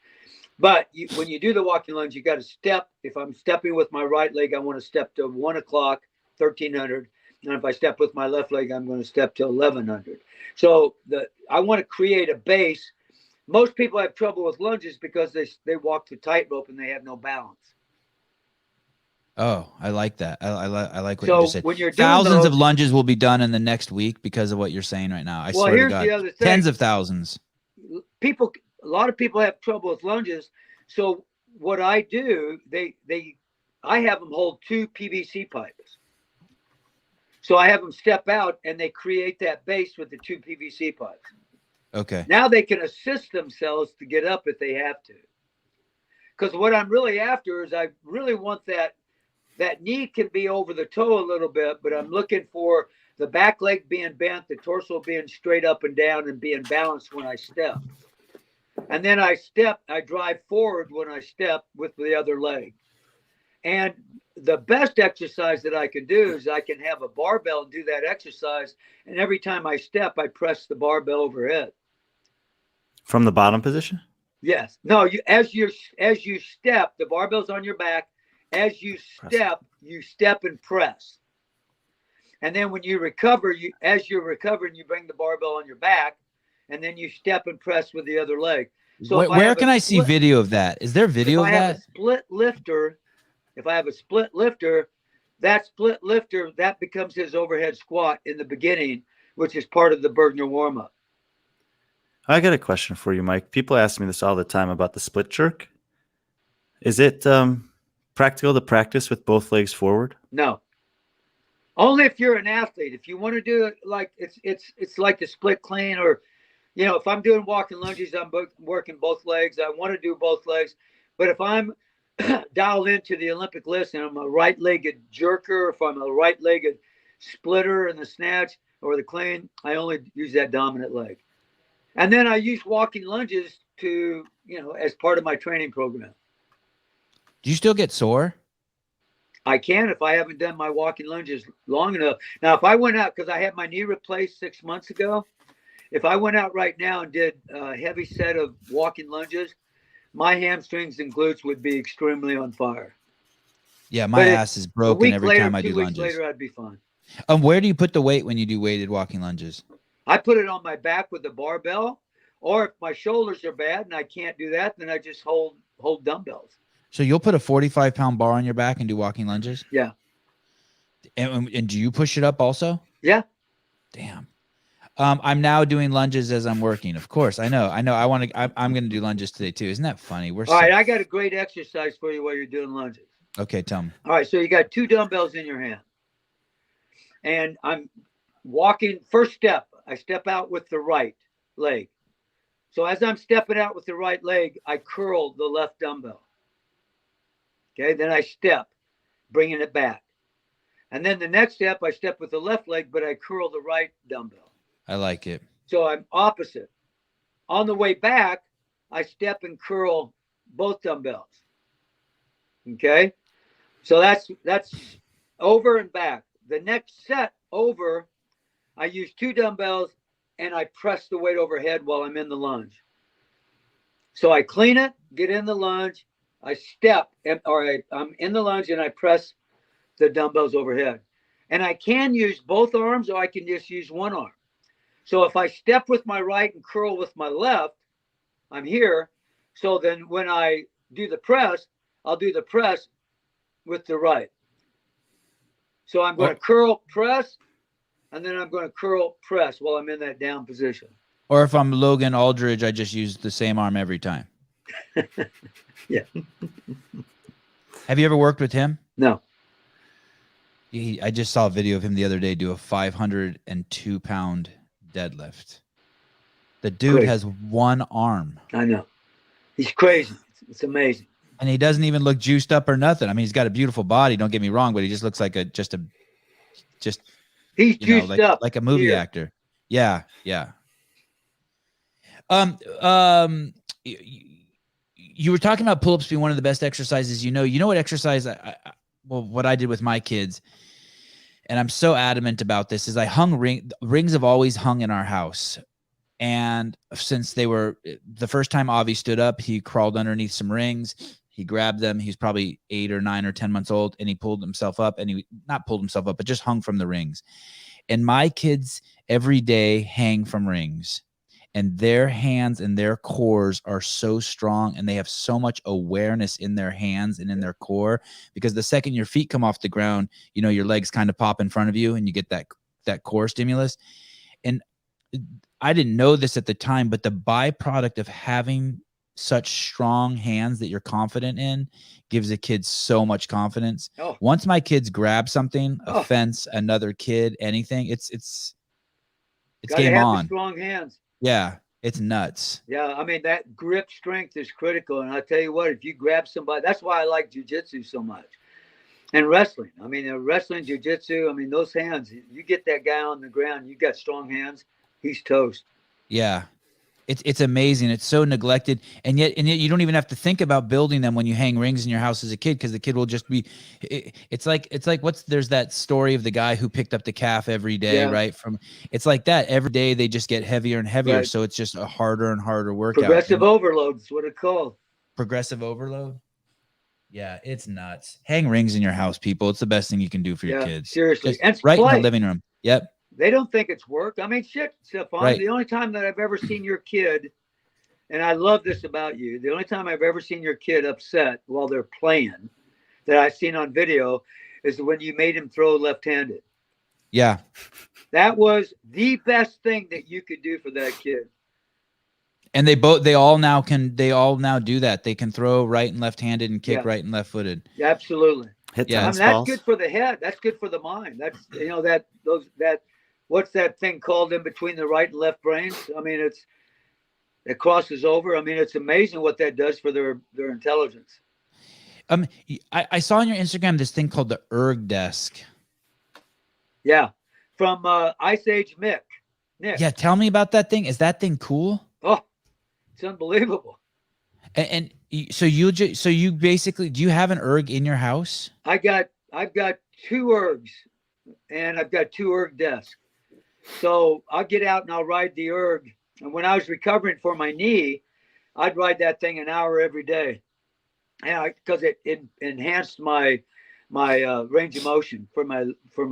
But when you do the walking lunge, you got to step. If I'm stepping with my right leg, I want to step to 1 o'clock, 1300. And if I step with my left leg, I'm going to step to 1100. So I want to create a base. Most people have trouble with lunges because they walk the tightrope and they have no balance. Oh, I like that. I like what so you just said. When you're doing thousands of lunges will be done in the next week because of what you're saying right now. I swear to God, the other thing. Tens of thousands. A lot of people have trouble with lunges. So what I do, I have them hold 2 PVC pipes. So I have them step out and they create that base with the 2 PVC pipes. Okay. Now they can assist themselves to get up if they have to. Because what I'm really after is I really want that knee can be over the toe a little bit, but I'm looking for the back leg being bent, the torso being straight up and down and being balanced when I step. And then I drive forward when I step with the other leg. And the best exercise that I can do is I can have a barbell and do that exercise. And every time I step, I press the barbell overhead. From the bottom position? Yes. No, as you step, the barbell's on your back. As you step and press. And then when you recover, as you're recovering, you bring the barbell on your back, and then you step and press with the other leg. So where can I see video of that? Is there video of that? If I have a split lifter, that becomes his overhead squat in the beginning, which is part of the Burgener warm-up. I got a question for you, Mike. People ask me this all the time about the split jerk. Is it practical to practice with both legs forward? No. Only if you're an athlete. If you want to do it like it's like the split clean, or if I'm doing walking lunges, I'm working both legs. I want to do both legs. But if I'm dialed into the Olympic list and I'm a right-legged jerker, if I'm a right-legged splitter in the snatch or the clean, I only use that dominant leg. And then I use walking lunges to, as part of my training program. Do you still get sore? I can if I haven't done my walking lunges long enough. Now, if I went out, because I had my knee replaced 6 months ago, if I went out right now and did a heavy set of walking lunges, my hamstrings and glutes would be extremely on fire. Yeah, my ass is broken every time I do lunges. 2 weeks later, I'd be fine. Where do you put the weight when you do weighted walking lunges? I put it on my back with the barbell, or if my shoulders are bad and I can't do that, then I just hold dumbbells. So you'll put a 45-pound bar on your back and do walking lunges? Yeah. And do you push it up also? Yeah. Damn. I'm now doing lunges as I'm working. Of course, I know. I'm going to do lunges today too. Isn't that funny? All right. I got a great exercise for you while you're doing lunges. Okay, tell me. All right. So you got 2 dumbbells in your hand, and I'm walking. First step, I step out with the right leg. So as I'm stepping out with the right leg, I curl the left dumbbell. Okay. Then I step, bringing it back. And then the next step, I step with the left leg, but I curl the right dumbbell. I like it. So I'm opposite. On the way back, I step and curl both dumbbells. Okay. So that's over and back. The next set over, I use 2 dumbbells and I press the weight overhead while I'm in the lunge. So I clean it, get in the lunge, I step, I'm in the lunge and I press the dumbbells overhead. And I can use both arms, or I can just use one arm. So if I step with my right and curl with my left, I'm here. So then when I do the press, I'll do the press with the right. So I'm going to curl, press, and then I'm going to curl, press while I'm in that down position. Or if I'm Logan Aldridge, I just use the same arm every time. Yeah. Have you ever worked with him? No. I just saw a video of him the other day do a 502-pound deadlift. The dude has one arm. I know. He's crazy. It's amazing. And he doesn't even look juiced up or nothing. I mean, he's got a beautiful body. Don't get me wrong, but he just looks like he's juiced up like a movie here. actor. Yeah. Yeah. You were talking about pull-ups being one of the best exercises. You know what exercise what I did with my kids, and I'm so adamant about this, is I hung rings have always hung in our house. And since they were the first time Avi stood up, he crawled underneath some rings. He grabbed them. He's probably 8 or 9 or 10 months old, and he pulled himself up, and he not pulled himself up, but just hung from the rings. And my kids every day hang from rings, and their hands and their cores are so strong, and they have so much awareness in their hands and in their core, because the second your feet come off the ground, your legs kind of pop in front of you, and you get that core stimulus. And I didn't know this at the time, but the byproduct of having such strong hands that you're confident in gives a kid so much confidence. Once my kids grab something, a fence, another kid, anything, it's game on. Strong hands. Yeah, it's nuts. Yeah, I mean, that grip strength is critical. And I'll tell you what, if you grab somebody, that's why I like jiu-jitsu so much. And wrestling. I mean, wrestling, jiu-jitsu, I mean, those hands, you get that guy on the ground, you got strong hands, he's toast. Yeah. It's amazing. It's so neglected. And yet you don't even have to think about building them when you hang rings in your house as a kid, because the kid will just be, it's like there's that story of the guy who picked up the calf every day, right? It's like that. Every day they just get heavier and heavier. Right. So it's just a harder and harder workout. Progressive overload is what it's called. Progressive overload. Yeah, it's nuts. Hang rings in your house, people. It's the best thing you can do for your kids. Seriously. Just and right in the living room. Yep. They don't think it's work. I mean, shit, Sevan. Right. The only time that I've ever seen your kid, and I love this about you, the only time I've ever seen your kid upset while they're playing that I've seen on video is when you made him throw left-handed. Yeah. That was the best thing that you could do for that kid. And they all now do that. They can throw right and left-handed and kick right and left-footed. Yeah, absolutely. Yeah, that's good for the head. That's good for the mind. That's what's that thing called in between the right and left brains? I mean, it crosses over. I mean, it's amazing what that does for their intelligence. I saw on your Instagram this thing called the erg desk. Yeah, from Ice Age Nick. Yeah, tell me about that thing. Is that thing cool? Oh, it's unbelievable. And so you basically, do you have an erg in your house? I've got 2 ergs, and I've got 2 erg desks. So I'll get out and I'll ride the erg. And when I was recovering for my knee, I'd ride that thing an hour every day, and because it enhanced my range of motion for my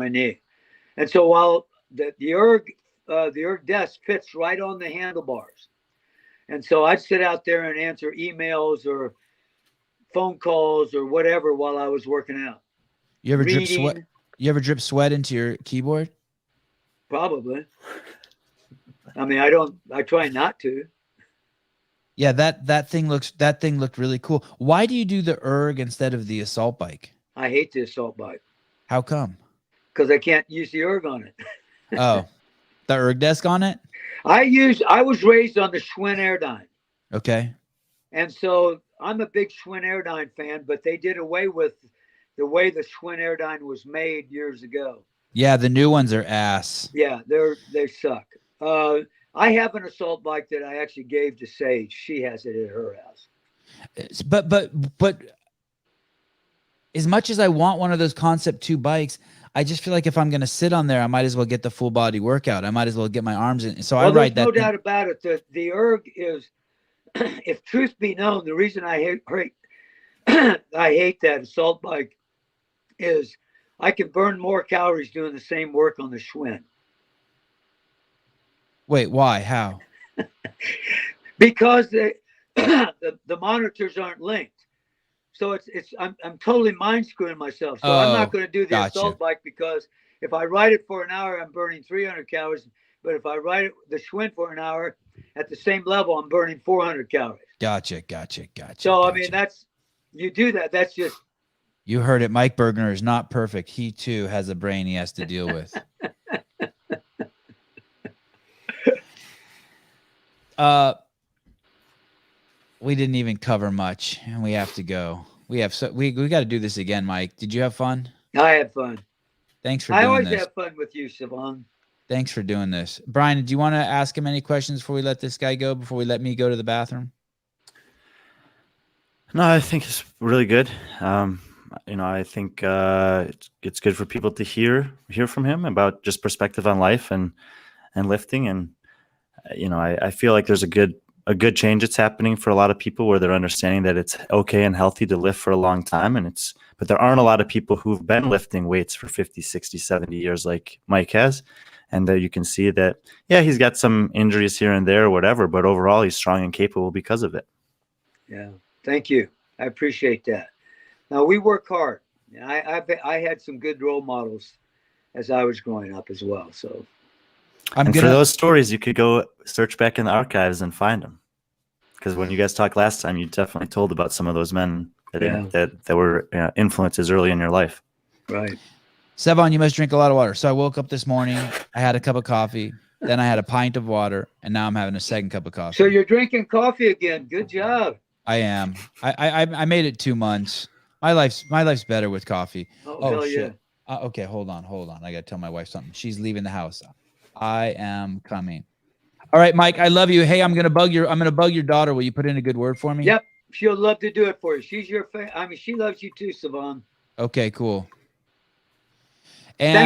knee. And so while the erg desk fits right on the handlebars, and so I'd sit out there and answer emails or phone calls or whatever while I was working out. You ever drip sweat? You ever drip sweat into your keyboard? Probably. I mean, I try not to. Yeah, that thing looked really cool. Why do you do the erg instead of the assault bike? I hate the assault bike. How come? Because I can't use the erg on it. Oh, the erg desk on it? I was raised on the Schwinn Airdyne. Okay. And so I'm a big Schwinn Airdyne fan, but they did away with the way the Schwinn Airdyne was made years ago. Yeah, the new ones are ass. Yeah, they suck. I have an assault bike that I actually gave to Sage. She has it at her house. But as much as I want one of those Concept 2 bikes, I just feel like if I'm going to sit on there, I might as well get the full body workout. I might as well get my arms in. So I ride that. No doubt about it. The erg is, if truth be known, the reason I hate I hate that assault bike is I can burn more calories doing the same work on the Schwinn. Wait, why? How? Because the monitors aren't linked. So I'm totally mind screwing myself. So I'm not going to do the assault bike, because if I ride it for an hour, I'm burning 300 calories. But if I ride the Schwinn for an hour at the same level, I'm burning 400 calories. Gotcha. So, I mean, you do that. That's just. You heard it. Mike Burgener is not perfect. He too has a brain he has to deal with. we didn't even cover much, and we have to go. We got to do this again, Mike. Did you have fun? I had fun. Thanks for doing this. I always have fun with you, Sevan. Thanks for doing this. Brian, do you want to ask him any questions before we let this guy go, before we let me go to the bathroom? No, I think it's really good. I think it's good for people to hear from him about just perspective on life and lifting. And, I feel like there's a good change that's happening for a lot of people where they're understanding that it's okay and healthy to lift for a long time. But there aren't a lot of people who've been lifting weights for 50, 60, 70 years like Mike has. And you can see that, yeah, he's got some injuries here and there or whatever, but overall he's strong and capable because of it. Yeah. Thank you. I appreciate that. Now we work hard. I had some good role models as I was growing up as well. So for those stories, you could go search back in the archives and find them. Because when you guys talked last time, you definitely told about some of those men that were influences early in your life. Right. Sevan, you must drink a lot of water. So I woke up this morning, I had a cup of coffee, then I had a pint of water, and now I'm having a second cup of coffee. So you're drinking coffee again. Good job. I am. I made it 2 months. My life's better with coffee. Oh shit. Yeah. Okay, hold on. I gotta tell my wife something. She's leaving the house. I am coming. All right, Mike. I love you. Hey, I'm gonna bug your daughter. Will you put in a good word for me? Yep. She'll love to do it for you. She's your fan. I mean, she loves you too, Sevan. Okay, cool. And